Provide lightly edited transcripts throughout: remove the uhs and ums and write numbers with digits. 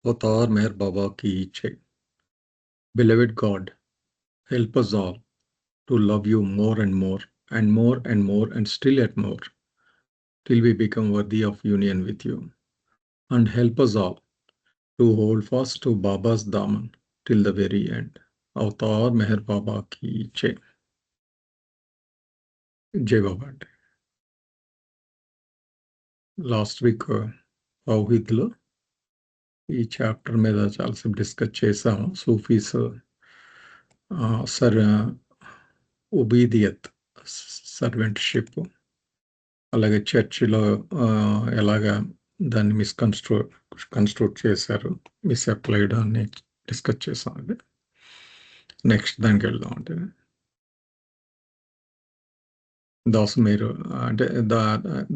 अवतार मेहर बाबा की जय. Beloved God, help us all to love you more and more and more and more and still yet more till we become worthy of union with you. And help us all to hold fast to Baba's Daman till the very end. Avatar Meher Baba ki jai. Jai Baba. Last week తౌహీద్లో ఈ chapter మీద చాలాసేపు discuss చేసాము. Sufis ఉబీదియత్, సర్వెంట్షిప్, అలాగే చర్చిలో ఎలాగా దాన్ని కన్స్ట్రూట్ చేశారు, మిస్అప్లైడ్ అని డిస్కస్ చేసామండి. నెక్స్ట్ దానికి వెళ్దాం. అంటే దాసు మీరు అంటే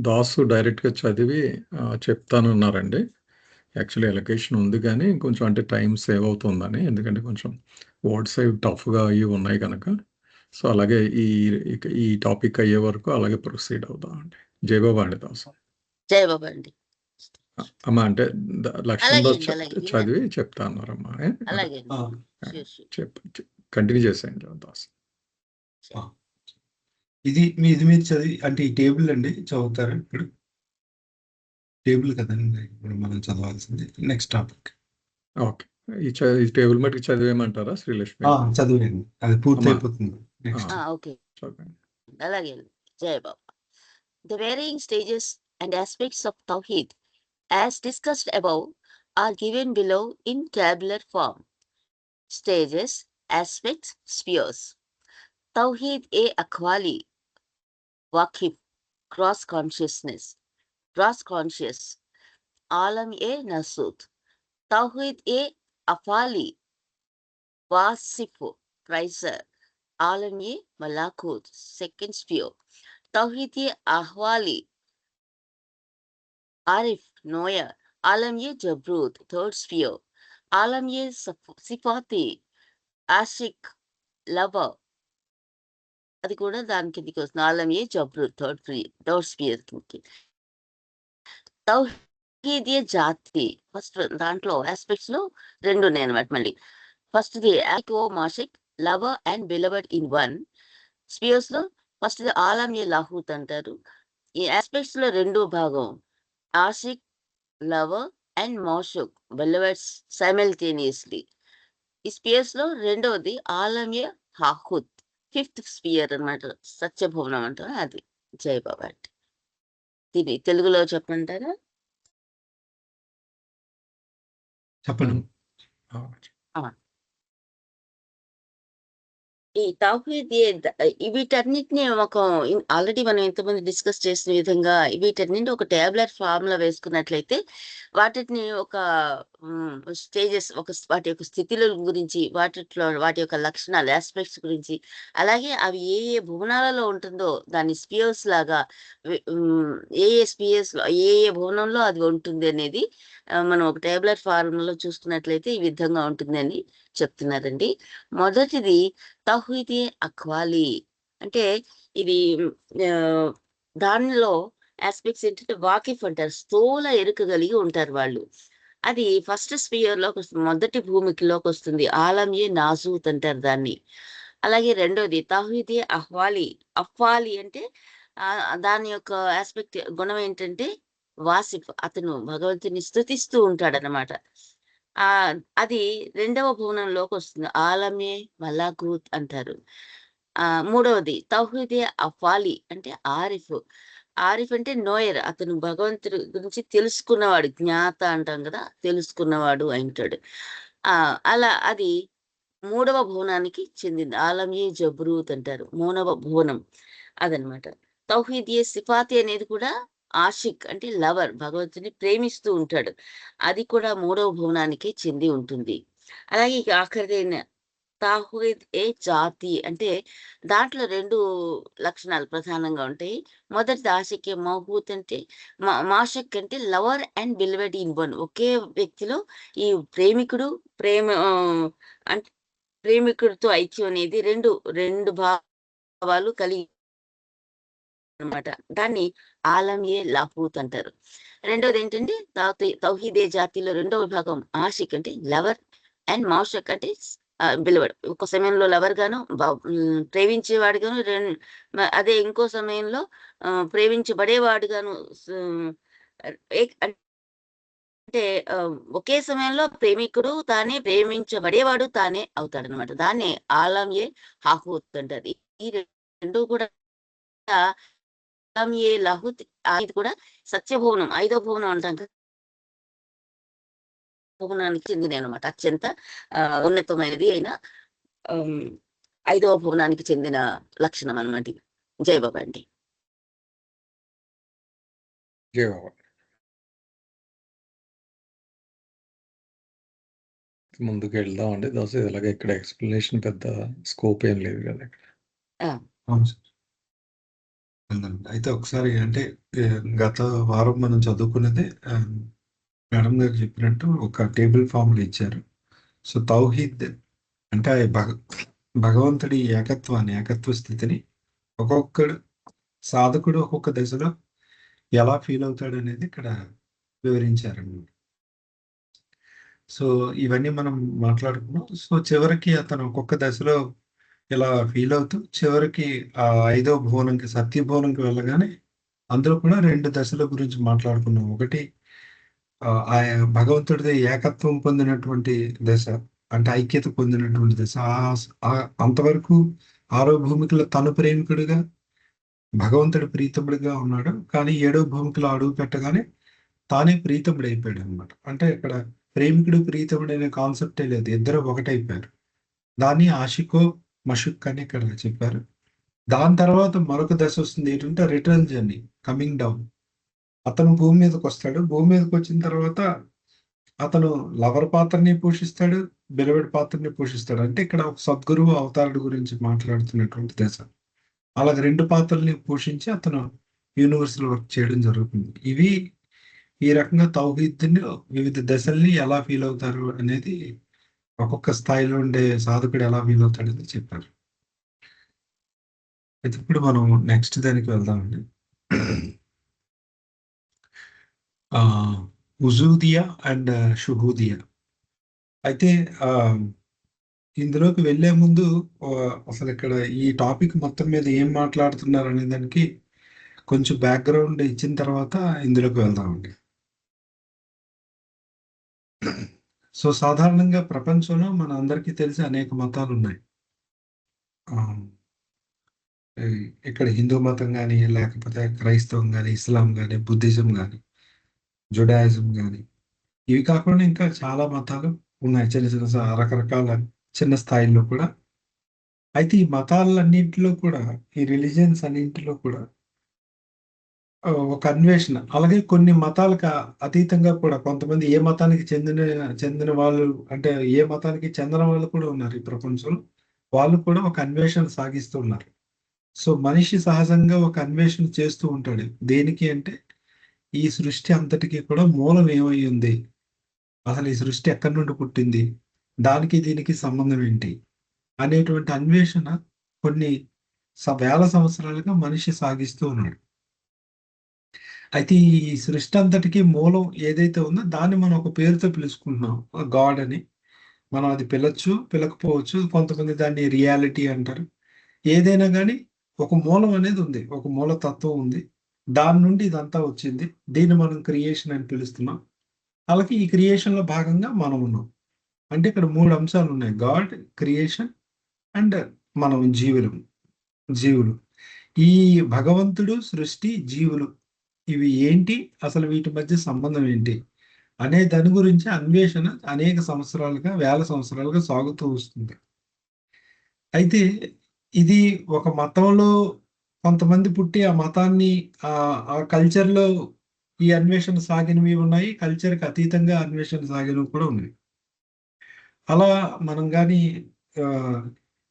దాసు డైరెక్ట్గా చదివి చెప్తానన్నారండి. యాక్చువల్లీ ఎలొకేషన్ ఉంది కానీ కొంచెం అంటే టైం సేవ్ అవుతుందని, ఎందుకంటే కొంచెం వర్డ్స్ అవి టఫ్గా అవి ఉన్నాయి కనుక. సో అలాగే ఈ టాపిక్ అయ్యే వరకు అలాగే ప్రొసీడ్ అవుదాం అండి. జయబాబా అండి దాసు. జయబాబా అండి. అమ్మా అంటే లక్ష్మణ్ దాస్ చదివి చెప్తా అన్నారమ్మా. కంటిన్యూ చేసేయండి దాసు. ఇది మీరు చదివి అంటే ఈ టేబుల్ అండి చదువుతారా? ఇప్పుడు టేబుల్ కదండి ఇప్పుడు మనం చదవాల్సింది. Next topic. ఓకే, ఈ టేబుల్ మటుకు చదివేయమంటారా శ్రీలక్ష్మి? చదివేయండి, అది పూర్తి అయిపోతుంది. అలాగే జయబాబా. The varying stages and aspects of Tawheed, as discussed above, are given below in tabular form. Stages, aspects, spheres. Tawheed e Akhwali, Waqif, cross consciousness, cross conscious. Alam e Nasut. Tawheed e Afali, Wasifu, Pricer. Alam e Malakut, second sphere. Tawheed e Ahwali, Arif, Noyer. Alam ye Jabrut, third sphere. Alam ye Sifati, Ashik, lover. అది కూడా దాని కిందికి వస్తుంది. ఆలం ఏ జబ్రూత్, third spear కిందకి. తౌహీద్ ఏ జాతి, first దాంట్లో aspects లో రెండు ఉన్నాయి అనమాట. మళ్ళీ ఫస్ట్ ది మాషిక్, lover and beloved in one. Spheres లో ఫస్ట్ ది ఆలం ఏ లాహూత్ అంటారు. ఈ ఆస్పెక్ట్స్ లో రెండో భాగం ఆషిక్, లవర్ అండ్ మోషుక్, బిలవర్డ్స్ సైమల్టేనియస్లీ. ఈ స్పియర్స్ లో రెండవది ఆలం ఏ హాహుత్, ఫిఫ్త్ స్పియర్ అనమాట, సత్యభువనం అంటారు అది. జయబాబా అంటే దీన్ని తెలుగులో చెప్పంటారా? చెప్పండి. ఈ తౌహీద్ వీటన్నిటిని ఒక ఆల్రెడీ మనం ఇంతమంది డిస్కస్ చేసిన విధంగా వీటన్నింటి ఒక టేబులర్ ఫామ్ లో వేసుకున్నట్లయితే వాటిని ఒక స్టేజెస్, వాటి యొక్క స్థితిల గురించి, వాటి యొక్క లక్షణాలు, ఆస్పెక్ట్స్ గురించి, అలాగే అవి ఏ ఏ భువనాలలో ఉంటుందో దాని స్పియర్స్ లాగా ఏ ఏ స్పియర్స్ లో ఏ ఏ భువనంలో అది ఉంటుంది అనేది మనం ఒక టేబులర్ ఫార్మ్ లో చూసుకున్నట్లయితే ఈ విధంగా ఉంటుంది అని చెప్తున్నారండి. మొదటిది తౌహీద్ అఖ్వాలి, అంటే ఇది దానిలో ఆస్పెక్ట్స్ ఏంటంటే వాకిఫ్ అంటారు, స్థూల ఎరుక కలిగి ఉంటారు వాళ్ళు. అది ఫస్ట్ స్పియర్ లోకి వస్తుంది, మొదటి భూమికిలోకి వస్తుంది. ఆలంయే నాజూత్ అంటారు దాన్ని. అలాగే రెండోది తౌహీద్ అహ్వాలి. అఫ్వాలి అంటే దాని యొక్క ఆస్పెక్ట్ గుణం ఏంటంటే వాసిఫ్, అతను భగవంతుని స్తుతిస్తూ ఉంటాడనమాట. అది రెండవ భువనంలోకి వస్తుంది. ఆలమే మలాకూత్ అంటారు. మూడవది తౌహీద్ అఫాలి అంటే ఆరిఫ్. ఆరిఫ్ అంటే నోయర్, అతను భగవంతుడి గురించి తెలుసుకున్నవాడు, జ్ఞాత అంటాం కదా, తెలుసుకున్నవాడు అంటాడు. అలా అది మూడవ భువనానికి చెందింది. ఆలమే జబ్రూత్ అంటారు, మూడవ భువనం అదనమాట. తౌహీద్ సిఫాతి అనేది కూడా ఆషిక్ అంటే లవర్, భగవంతుని ప్రేమిస్తూ ఉంటాడు, అది కూడా మూడవ భువనానికి చెంది ఉంటుంది. అలాగే ఆఖరిదైన తాహీద్ ఏ జాతి అంటే దాంట్లో రెండు లక్షణాలు ప్రధానంగా ఉంటాయి. మొదటి ఆషిక్ ఏ మహూత్ అంటే మాషక్ అంటే లవర్ అండ్ బిల్వెడ్ ఇన్ వన్. ఒకే వ్యక్తిలో ఈ అంటే ప్రేమికుడితో ఐక్యం అనేది రెండు భావాలు కలిగి అనమాట. దాన్ని ఆలం ఏ లాహూత్ అంటారు. రెండోది ఏంటంటే తౌహీదే జాతిలో రెండో విభాగం ఆషిక్ అంటే లవర్ అండ్ మౌషక్ అంటే బిలవడ్. ఒక సమయంలో లవర్ గాను ప్రేమించేవాడుగాను అదే ఇంకో సమయంలో ప్రేమించబడేవాడుగాను అంటే ఒకే సమయంలో ప్రేమికుడు తానే, ప్రేమించబడేవాడు తానే అవుతాడనమాట. దాన్నే ఆలం ఏ హాహూత్ అంటారు. ఈ రెండు కూడా ఆలం ఏ లాహూత్ ఇది కూడా సత్యభువనం, 5వ భువనం అంటాం కదా, భువనానికి చెందినవి అనమాట. అత్యంత ఉన్నతమైనది అయిన 5వ భువనానికి చెందిన లక్షణం అనమాట. జై బాబా అండి. జై బాబా. ముందుకు వెళ్దాం అండి దోశ. ఇలాగే ఇక్కడ ఎక్స్ప్లెనేషన్ పెద్ద స్కోప్ ఏం లేదు కదా ఇక్కడ. అవును సార్. వెళ్దామండి. అయితే ఒకసారి అంటే గత వారం మనం చదువుకున్నదే మేడం గారు చెప్పినట్టు ఒక టేబుల్ ఫామ్‌లో ఇచ్చారు. సో, తౌహీద్ అంటే భగవంతుడి ఏకత్వ స్థితిని ఒక్కొక్కడు సాధకుడు ఒక్కొక్క దశలో ఎలా ఫీల్ అవుతాడనేది ఇక్కడ వివరించారన్నమాట. సో, ఇవన్నీ మనం మాట్లాడుకున్నాం. సో, చివరికి అతను ఒక్కొక్క దశలో ఇలా ఫీల్ అవుతూ చివరికి ఆ 5వ భువనంకి సత్య భువనంకి వెళ్ళగానే అందులో కూడా 2 దశల గురించి మాట్లాడుకున్నాం. ఒకటి భగవంతుడిది ఏకత్వం పొందినటువంటి దశ. అంటే ఐక్యత పొందినటువంటి దశ. అంతవరకు 6వ భూమికలో తను ప్రేమికుడిగా, భగవంతుడు ప్రీతముడిగా ఉన్నాడు. కానీ 7వ భూమికలో అడుగు పెట్టగానే తానే ప్రీతముడైపోయాడనమాట. అంటే ఇక్కడ ప్రేమికుడు, ప్రీతముడు అనే కాన్సెప్టే లేదు. ఇద్దరు ఒకటైపోయారు. దాన్ని ఆషికో, మషుక్ అని ఇక్కడ చెప్పారు. దాని తర్వాత మరొక దశ వస్తుంది. ఏంటంటే రిటర్న్ జర్నీ, కమింగ్ డౌన్. అతను భూమి మీదకొస్తాడు. భూమి మీదకొచ్చిన తర్వాత అతను లవర్ పాత్రని పోషిస్తాడు, బిలవెడ్ పాత్రని పోషిస్తాడు. అంటే ఇక్కడ ఒక సద్గురువు అవతారుడు గురించి మాట్లాడుతున్నటువంటి దశ. అలాగే 2 పాత్రల్ని పోషించి అతను యూనివర్స్‌లో వర్క్ చేయడం జరుగుతుంది. ఇవి ఈ రకంగా తౌహీద్‌ని వివిధ దశల్ని ఎలా ఫీల్ అవుతారు అనేది ఒక్కొక్క స్థాయిలో ఉండే సాధకుడు ఎలా ఫీల్ అవుతాడనేది చెప్పారు. అయితే ఇప్పుడు మనం నెక్స్ట్ దానికి వెళ్దామండి. ఉజూదియా అండ్ షుహూదియా. అయితే ఇందులోకి వెళ్ళే ముందు అసలు ఇక్కడ ఈ టాపిక్ మొత్తం మీద ఏం మాట్లాడుతున్నారు అనే దానికి కొంచెం బ్యాక్‌గ్రౌండ్ ఇచ్చిన తర్వాత ఇందులోకి వెళ్దామండి. సో, సాధారణంగా ప్రపంచంలో మన అందరికీ తెలిసి అనేక మతాలున్నాయి. ఇక్కడ హిందూ మతం గాని, లేకపోతే క్రైస్తవం గాని, ఇస్లాం గాని, బుద్ధిజం గాని, జుడాయిజం గాని, ఇవి కాకుండా ఇంకా చాలా మతాలు ఉన్నాయి. చిన్న చిన్న రకరకాల చిన్న స్థాయిల్లో కూడా. అయితే ఈ మతాలన్నింటిలో కూడా, ఈ రిలిజియన్స్ అన్నింటిలో కూడా ఒక అన్వేషణ. అలాగే కొన్ని మతాలకు అతీతంగా కూడా కొంతమంది ఏ మతానికి చెందిన వాళ్ళు, అంటే ఏ మతానికి చెందిన వాళ్ళు కూడా ఉన్నారు ఈ ప్రపంచంలో. వాళ్ళు కూడా ఒక అన్వేషణ సాగిస్తూ ఉన్నారు. సో, మనిషి సహజంగా ఒక అన్వేషణ చేస్తూ ఉంటాడు. దేనికి అంటే ఈ సృష్టి అంతటికి కూడా మూలం ఏమై ఉంది? అసలు ఈ సృష్టి ఎక్కడి నుండి పుట్టింది? దానికి దీనికి సంబంధం ఏంటి? అనేటువంటి అన్వేషణ కొన్ని వేల సంవత్సరాలుగా మనిషి సాగిస్తూ ఉన్నాడు. అయితే ఈ సృష్టి అంతటికి మూలం ఏదైతే ఉందో దాన్ని మనం ఒక పేరుతో పిలుచుకుంటున్నాం. గాడ్ అని. మనం అది పిలవచ్చు, పిలకపోవచ్చు. కొంతమంది దాన్ని రియాలిటీ అంటారు. ఏదైనా గానీ ఒక మూలం అనేది ఉంది. ఒక మూల తత్వం ఉంది. దాని నుండి ఇదంతా వచ్చింది. దీన్ని మనం క్రియేషన్ అని పిలుస్తున్నాం. అలాగే ఈ క్రియేషన్‌లో భాగంగా మనం ఉన్నాం. అంటే ఇక్కడ 3 అంశాలున్నాయి. గాడ్, క్రియేషన్ అండ్ మనం జీవులు. ఈ భగవంతుడు, సృష్టి, జీవులు ఇవి ఏంటి? అసలు వీటి మధ్య సంబంధం ఏంటి? అనే దాని గురించి అన్వేషణ అనేక సంవత్సరాలుగా, వేల సంవత్సరాలుగా సాగుతూ వస్తుంది. అయితే ఇది ఒక మతంలో కొంతమంది పుట్టి ఆ మతాన్ని ఆ కల్చర్‌లో ఈ అన్వేషణ సాగినవి ఉన్నాయి. కల్చర్‌కి అతీతంగా అన్వేషణ సాగినవి కూడా ఉన్నాయి. అలా మనం గాని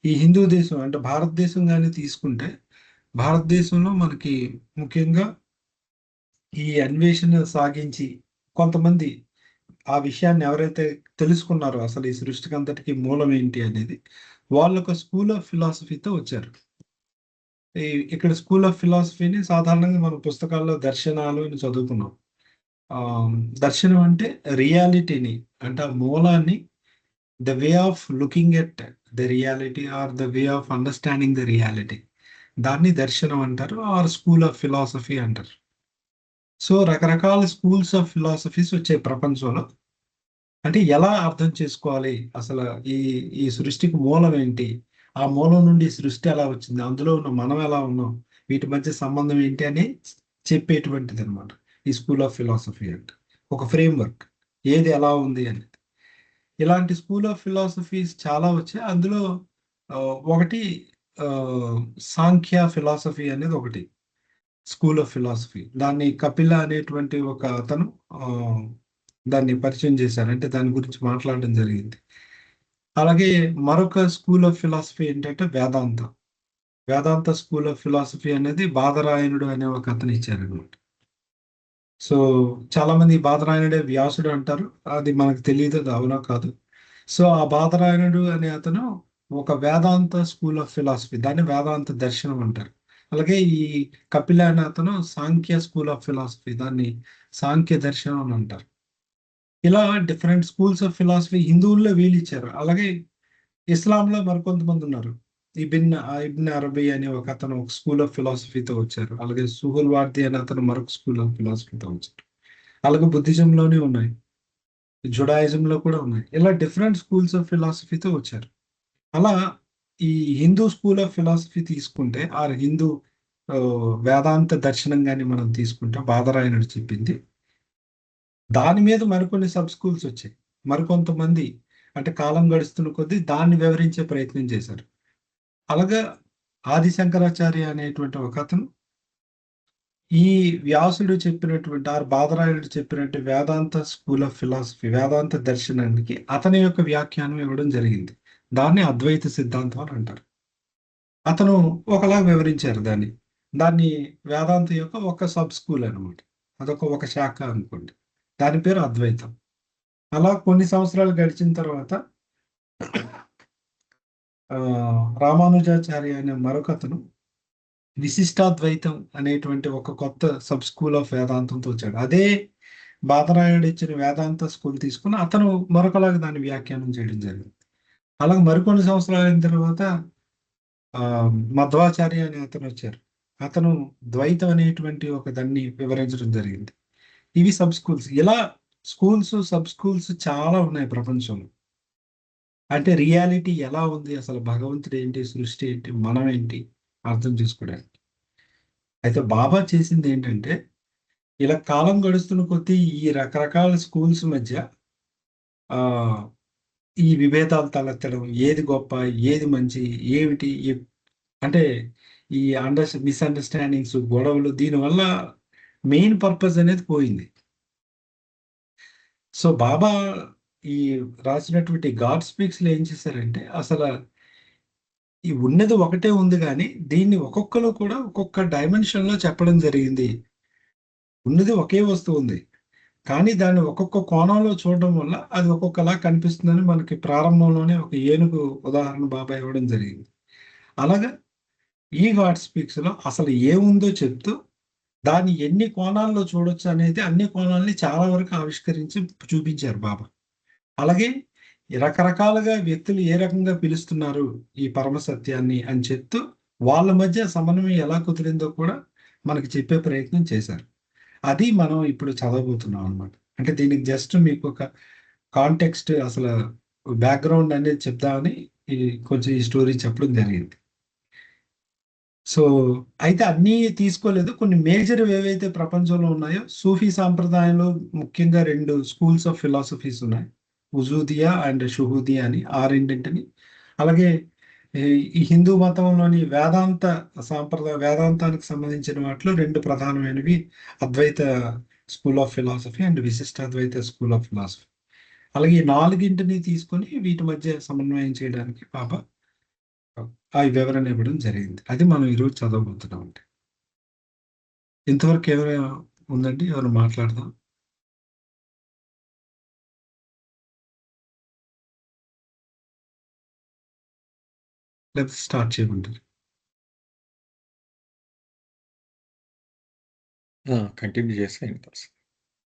ఈ హిందూ దేశం అంటే భారతదేశం గాని తీసుకుంటే, భారతదేశంలో మనకి ముఖ్యంగా ఈ అన్వేషణ సాగించి కొంతమంది ఆ విషయాన్ని ఎవరైతే తెలుసుకున్నారో అసలు ఈ సృష్టికంతటికి మూలం ఏంటి అనేది, వాళ్ళొక స్కూల్ ఆఫ్ ఫిలాసఫీతో వచ్చారు. ఇక్కడ స్కూల్ ఆఫ్ ఫిలాసఫీని సాధారణంగా మన పుస్తకాల్లో దర్శనాలు అని చదువుకున్నాం. దర్శనం అంటే రియాలిటీని, అంటే ఆ మూలాన్ని, the way of looking at the reality are the way of understanding the reality, దాన్ని దర్శనం అంటారు ఆర్ స్కూల్ ఆఫ్ ఫిలాసఫీ అంటారు. సో రకరకాల స్కూల్స్ ఆఫ్ ఫిలాసఫీస్ వచ్చాయి ప్రపంచంలో. అంటే ఎలా అర్థం చేసుకోవాలి అసలు, ఈ ఈ సృష్టికి మూలం ఏంటి, ఆ మూలం నుండి ఈ సృష్టి ఎలా వచ్చింది, అందులో ఉన్న మనం ఎలా ఉన్నాం, వీటి మధ్య సంబంధం ఏంటి అని చెప్పేటువంటిది అనమాట ఈ స్కూల్ ఆఫ్ ఫిలాసఫీ అంటే. ఒక ఫ్రేమ్వర్క్, ఏది ఎలా ఉంది అని. ఇలాంటి స్కూల్ ఆఫ్ ఫిలాసఫీస్ చాలా వచ్చాయి. అందులో ఒకటి ఆ, సాంఖ్య ఫిలాసఫీ అనేది ఒకటి స్కూల్ ఆఫ్ ఫిలాసఫీ. దాన్ని కపిల అనేటువంటి ఒక అతను ఆ, దాన్ని పరిచయం చేశారు, అంటే దాని గురించి మాట్లాడడం జరిగింది. అలాగే మరొక స్కూల్ ఆఫ్ ఫిలాసఫీ ఏంటంటే వేదాంత. వేదాంత స్కూల్ ఆఫ్ ఫిలాసఫీ అనేది బాదరాయణుడు అనే ఒక అతను ఇచ్చారనమాట. సో చాలా మంది బాదరాయణుడే వ్యాసుడు అంటారు, అది మనకు తెలియదు అది అవునా కాదు. సో ఆ బాదరాయణుడు అనే అతను ఒక వేదాంత స్కూల్ ఆఫ్ ఫిలాసఫీ, దాన్ని వేదాంత దర్శనం అంటారు. అలాగే ఈ కపిల అనే అతను సాంఖ్య స్కూల్ ఆఫ్ ఫిలాసఫీ, దాన్ని సాంఖ్య దర్శనం అని అంటారు. ఇలా డిఫరెంట్ స్కూల్స్ ఆఫ్ ఫిలాసఫీ హిందువుల్లో వీళ్ళు ఇచ్చారు. అలాగే ఇస్లాంలో మరికొంతమంది ఉన్నారు. ఇబ్న్ అరబీ అనే ఒక అతను ఒక స్కూల్ ఆఫ్ ఫిలాసఫీతో వచ్చారు. అలాగే సుహుల్ వార్ది అనే అతను మరొక స్కూల్ ఆఫ్ ఫిలాసఫీతో వచ్చారు. అలాగే బుద్ధిజంలోనే ఉన్నాయి, జుడాయిజంలో కూడా ఉన్నాయి. ఇలా డిఫరెంట్ స్కూల్స్ ఆఫ్ ఫిలాసఫీతో వచ్చారు. అలా ఈ హిందూ స్కూల్ ఆఫ్ ఫిలాసఫీ తీసుకుంటే, ఆ హిందూ ఆ, వేదాంత దర్శనం కానీ మనం తీసుకుంటే బాదరాయణుడు చెప్పింది, దాని మీద మరికొన్ని సబ్ స్కూల్స్ వచ్చాయి. మరికొంతమంది అంటే కాలం గడుస్తున్న కొద్దీ దాన్ని వివరించే ప్రయత్నం చేశారు. అలాగా ఆది శంకరాచార్య అనేటువంటి ఒక అతను ఈ వ్యాసుడు చెప్పినటువంటి బాదరాయణుడు చెప్పినట్టు వేదాంత స్కూల్ ఆఫ్ ఫిలాసఫీ, వేదాంత దర్శనానికి అతని యొక్క వ్యాఖ్యానం ఇవ్వడం జరిగింది. దాన్ని అద్వైత సిద్ధాంతం అని అంటారు. అతను ఒకలా వివరించారు దాన్ని. దాన్ని వేదాంత యొక్క ఒక సబ్ స్కూల్ అనమాట. అదొక ఒక శాఖ అనుకోండి. దాని పేరు అద్వైతం. అలా కొన్ని సంవత్సరాలు గడిచిన తర్వాత ఆ, రామానుజాచార్య అనే మరొకతను విశిష్టాద్వైతం అనేటువంటి ఒక కొత్త సబ్ స్కూల్ ఆఫ్ వేదాంతంతో వచ్చాడు. అదే బాదరాయణుడు ఇచ్చిన వేదాంత స్కూల్ తీసుకుని అతను మరొకలాగా దాన్ని వ్యాఖ్యానం చేయడం జరిగింది. అలాగే మరికొన్ని సంవత్సరాలు అయిన తర్వాత ఆ మధ్వాచార్య అనే అతను వచ్చారు. అతను ద్వైతం అనేటువంటి ఒక దాన్ని వివరించడం జరిగింది. ఇవి సబ్ స్కూల్స్. ఇలా స్కూల్స్ సబ్ స్కూల్స్ చాలా ఉన్నాయి ప్రపంచంలో. అంటే రియాలిటీ ఎలా ఉంది, అసలు భగవంతుడు ఏంటి, సృష్టి ఏంటి, మనం ఏంటి అర్థం చేసుకోవడానికి. అయితే బాబా చేసింది ఏంటంటే, ఇలా కాలం గడుస్తున్న కొద్దీ ఈ రకరకాల స్కూల్స్ మధ్య ఆ ఈ విభేదాలు తలెత్తడం, ఏది గొప్ప, ఏది మంచి, ఏమిటి అంటే ఈ మిస్అండర్స్టాండింగ్స్, గొడవలు, దీనివల్ల మెయిన్ పర్పస్ అనేది పోయింది. సో బాబా ఈ రాసినటువంటి గాడ్ స్పీక్స్ లో ఏం చేశారంటే, అసలు ఈ ఉన్నది ఒకటే ఉంది కానీ దీన్ని ఒక్కొక్కరు కూడా ఒక్కొక్క డైమెన్షన్ లో చెప్పడం జరిగింది. ఉన్నది ఒకే వస్తువు ఉంది, కానీ దాన్ని ఒక్కొక్క కోణంలో చూడడం వల్ల అది ఒక్కొక్కలా కనిపిస్తుందని మనకి ప్రారంభంలోనే ఒక ఏనుగు ఉదాహరణ బాబా ఇవ్వడం జరిగింది. అలాగా ఈ గాడ్ స్పీక్స్ లో అసలు ఏముందో చెప్తూ దాన్ని ఎన్ని కోణాల్లో చూడొచ్చు అనేది అన్ని కోణాలని చాలా వరకు ఆవిష్కరించి చూపించారు బాబా. అలాగే ఈ రకరకాలుగా వ్యక్తులు ఏ రకంగా పిలుస్తున్నారు ఈ పరమ సత్యాన్ని అని చెప్తూ వాళ్ళ మధ్య సమన్వయం ఎలా కుదిరిందో కూడా మనకి చెప్పే ప్రయత్నం చేశారు. అది మనం ఇప్పుడు చదవబోతున్నాం అనమాట. అంటే దీనికి జస్ట్ మీకు ఒక కాంటెక్స్ట్, అసలు బ్యాక్గ్రౌండ్ అనేది చెప్దామని ఈ కొంచెం ఈ స్టోరీ చెప్పడం జరిగింది. సో అయితే అన్నీ తీసుకోలేదు. కొన్ని మేజర్ ఏవైతే ప్రపంచంలో ఉన్నాయో, సూఫీ సాంప్రదాయంలో ముఖ్యంగా రెండు స్కూల్స్ ఆఫ్ ఫిలాసఫీస్ ఉన్నాయి, ఉజూదియా అండ్ షుహూదియా అని, ఆ రెండింటిని. అలాగే ఈ హిందూ మతంలోని వేదాంతానికి సంబంధించిన వాటిలో రెండు ప్రధానమైనవి Advaita school of philosophy and Vishishtadvaita school of philosophy. అలాగే ఈ నాలుగింటిని తీసుకొని వీటి మధ్య సమన్వయం చేయడానికి బాబా ఆ వివరణ ఇవ్వడం జరిగింది. అది మనం ఈరోజు చదవబోతున్నాం అండి. ఇంతవరకు ఎవరైనా ఉందండి, ఎవరు మాట్లాడదాం? లేకపోతే స్టార్ట్ చేయమంటారు? కంటిన్యూ చేసేయండి పాస్.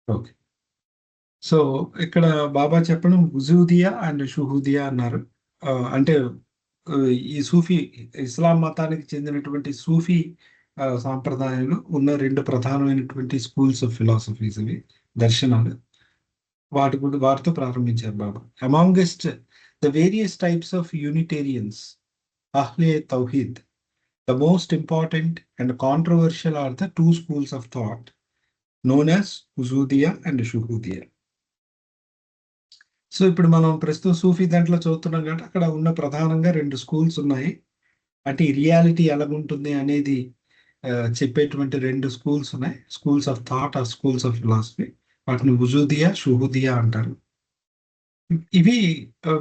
ఓకే. సో ఇక్కడ బాబా చెప్పడం ఉజూదియా అండ్ షుహూదియా అన్నారు. అంటే ఈ సూఫీ ఇస్లాం మతానికి చెందినటువంటి సూఫీ సాంప్రదాయంలో ఉన్న 2 ప్రధానమైనటువంటి స్కూల్స్ ఆఫ్ ఫిలాసఫీస్ ఇవి, దర్శనాలు. వాటితో ప్రారంభించారు Baba. Amongst the various types of unitarians అహ్లే తౌహీద్, the most important and controversial are the 2 schools of thought known as ఉజూదియా అండ్ షుహూదియా. సో ఇప్పుడు మనం ప్రస్తుతం సూఫీ దాంట్లో చదువుతున్నాం కాబట్టి అక్కడ ఉన్న ప్రధానంగా 2 స్కూల్స్ ఉన్నాయి. అంటే ఈ రియాలిటీ ఎలాగుంటుంది అనేది చెప్పేటువంటి 2 స్కూల్స్ ఉన్నాయి. Schools of thought or schools of philosophy. వాటిని ఉజూదియా, షుహూదియా అంటారు. ఇవి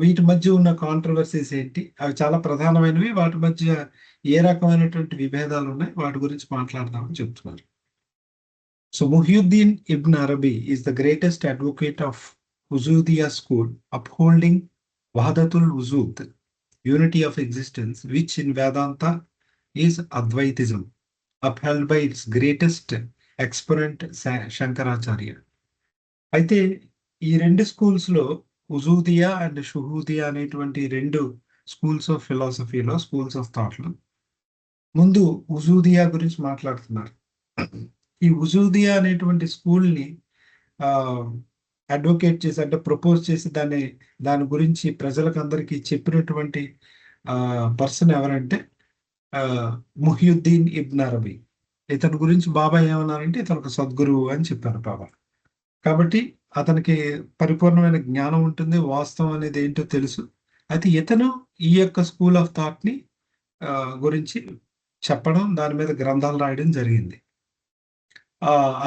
వీటి మధ్య ఉన్న కాంట్రవర్సీస్ ఏంటి, అవి చాలా ప్రధానమైనవి. వాటి మధ్య ఏ రకమైనటువంటి విభేదాలు ఉన్నాయి, వాటి గురించి మాట్లాడదామని చెప్తున్నారు. So Muhyiddin Ibn Arabi is the greatest advocate of Uzudiya school, upholding Wahdatul Wujud, unity of existence, which in Vedanta is Advaitism, upheld by its greatest exponent Shankaracharya. అయితే ఈ 2 స్కూల్స్లో ఉజూదియా అండ్ షుహూదియా అనేటువంటి 2 స్కూల్స్ ఆఫ్ ఫిలాసఫీలో, స్కూల్స్ ఆఫ్ థాట్లో ముందు ఉజూదియా గురించి మాట్లాడుతున్నారు. ఈ ఉజూదియా అనేటువంటి స్కూల్ని అడ్వకేట్ చేసి, అంటే ప్రపోజ్ చేసి దాని గురించి ప్రజలకు అందరికీ చెప్పినటువంటి పర్సన్ ఎవరంటే ముహ్యుద్దీన్ ఇబ్న్ అరబీ. ఇతని గురించి బాబా ఏమన్నారంటే ఇతను ఒక సద్గురువు అని చెప్పారు బాబా. కాబట్టి అతనికి పరిపూర్ణమైన జ్ఞానం ఉంటుంది, వాస్తవం అనేది ఏంటో తెలుసు. అయితే ఇతను ఈ యొక్క స్కూల్ ఆఫ్ థాట్ని గురించి చెప్పడం, దాని మీద గ్రంథాలు రాయడం జరిగింది.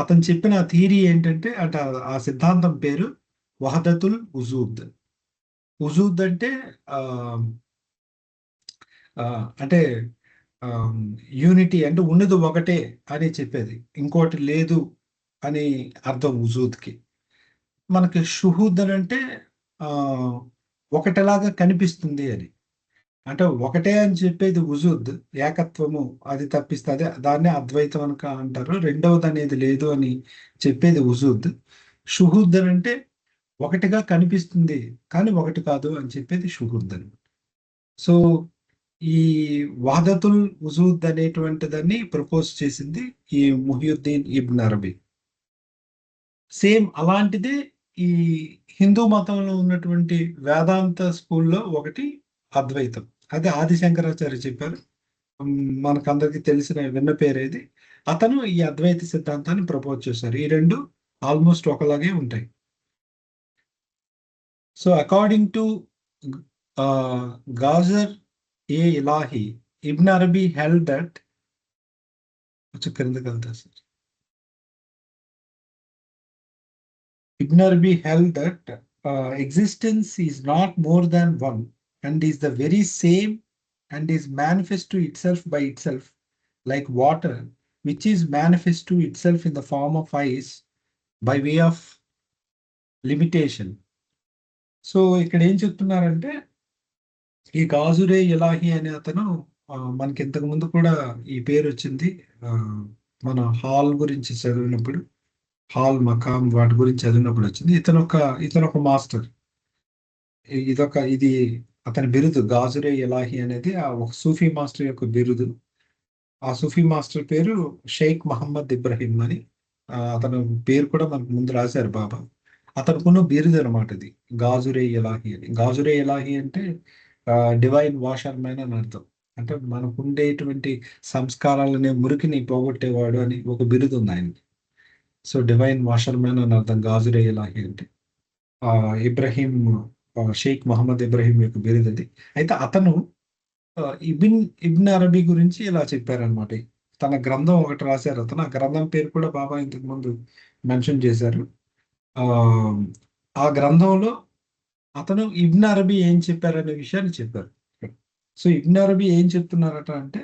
అతను చెప్పిన థియరీ ఏంటంటే, అంటే ఆ సిద్ధాంతం పేరు వహదతుల్ ఉజూద్. ఉజూద్ అంటే అంటే యూనిటీ, అంటే ఉన్నది ఒకటే అని చెప్పేది, ఇంకోటి లేదు అని అర్థం ఉజూద్కి. మనకి షుహూద్ అని అంటే ఒకటిలాగా కనిపిస్తుంది అని, అంటే ఒకటే అని చెప్పేది ఉజూద్, ఏకత్వము, అది తప్పిస్తుంది, దాన్నే అద్వైతం అనక అంటారు. రెండవది అనేది లేదు అని చెప్పేది ఉజూద్. షుహూద్ అని అంటే ఒకటిగా కనిపిస్తుంది కానీ ఒకటి కాదు అని చెప్పేది షుహూద్ అని. సో ఈ వహదతుల్ ఉజూద్ అనేటువంటి దాన్ని ప్రపోజ్ చేసింది ఈ ముహ్యుద్దీన్ ఇబ్న్ అరబీ. సేమ్ అలాంటిదే ఈ హిందూ మతంలో ఉన్నటువంటి వేదాంత స్కూల్లో ఒకటి అద్వైతం. అదే ఆది శంకరాచార్య చెప్పారు, మనకందరికి తెలిసిన విన్న పేరేది. అతను ఈ అద్వైత సిద్ధాంతాన్ని ప్రపోజ్ చేశారు. ఈ 2 ఆల్మోస్ట్ ఒకలాగే ఉంటాయి. సో అకార్డింగ్ టు గాజర్ ఏ ఇలాహి, ఇబ్న్ అరబీ హెల్డ్ దట్ క్రిందకి వెళ్తా sir. Ibn Arabi held that existence is not more than one and is the very same and is manifest to itself by itself, like water, which is manifest to itself in the form of ice by way of limitation. So ఇక్కడ ఏం చెప్తున్నారంటే, ఈ గాజురే ఇలాహి అనే అతను, మనకి ఇంతకు ముందు కూడా ఈ పేరు వచ్చింది మన హాల్ గురించి చదివినప్పుడు, హాల్ మకాం వాటి గురించి చదివినప్పుడు వచ్చింది. ఇతను ఒక మాస్టర్. ఇది అతని బిరుదు, గాజురే ఇలాహి అనేది ఒక సూఫీ మాస్టర్ యొక్క బిరుదు. ఆ సూఫీ మాస్టర్ పేరు షేక్ మహమ్మద్ ఇబ్రహీం అని. అతను పేరు కూడా మనకు ముందు రాశారు బాబా. అతనుకున్న బిరుదు అనమాట ఇది, గాజురే ఇలాహి అని. గాజురే ఇలాహి అంటే డివైన్ వాషర్ మ్యాన్ అని అర్థం. అంటే మనకు ఉండేటువంటి సంస్కారాలనే మురికిని పోగొట్టేవాడు అని ఒక బిరుదు ఉంది ఆయనకి. సో డివైన్ వాషర్ మ్యాన్ అని అర్థం గాజురే ఇలాహి అంటే. ఇబ్రహీం, షేక్ మహమ్మద్ ఇబ్రహీం యొక్క బిరుదు అది. అయితే అతను ఇబ్న్ అరబీ గురించి ఇలా చెప్పారనమాట. తన గ్రంథం ఒకటి రాశారు అతను. ఆ గ్రంథం పేరు కూడా బాబా ఇంతకు ముందు మెన్షన్ చేశారు. ఆ గ్రంథంలో అతను ఇబ్న్ అరబీ ఏం చెప్పారనే విషయాన్ని చెప్పారు. సో ఇబ్న్ అరబీ ఏం చెప్తున్నారట అంటే,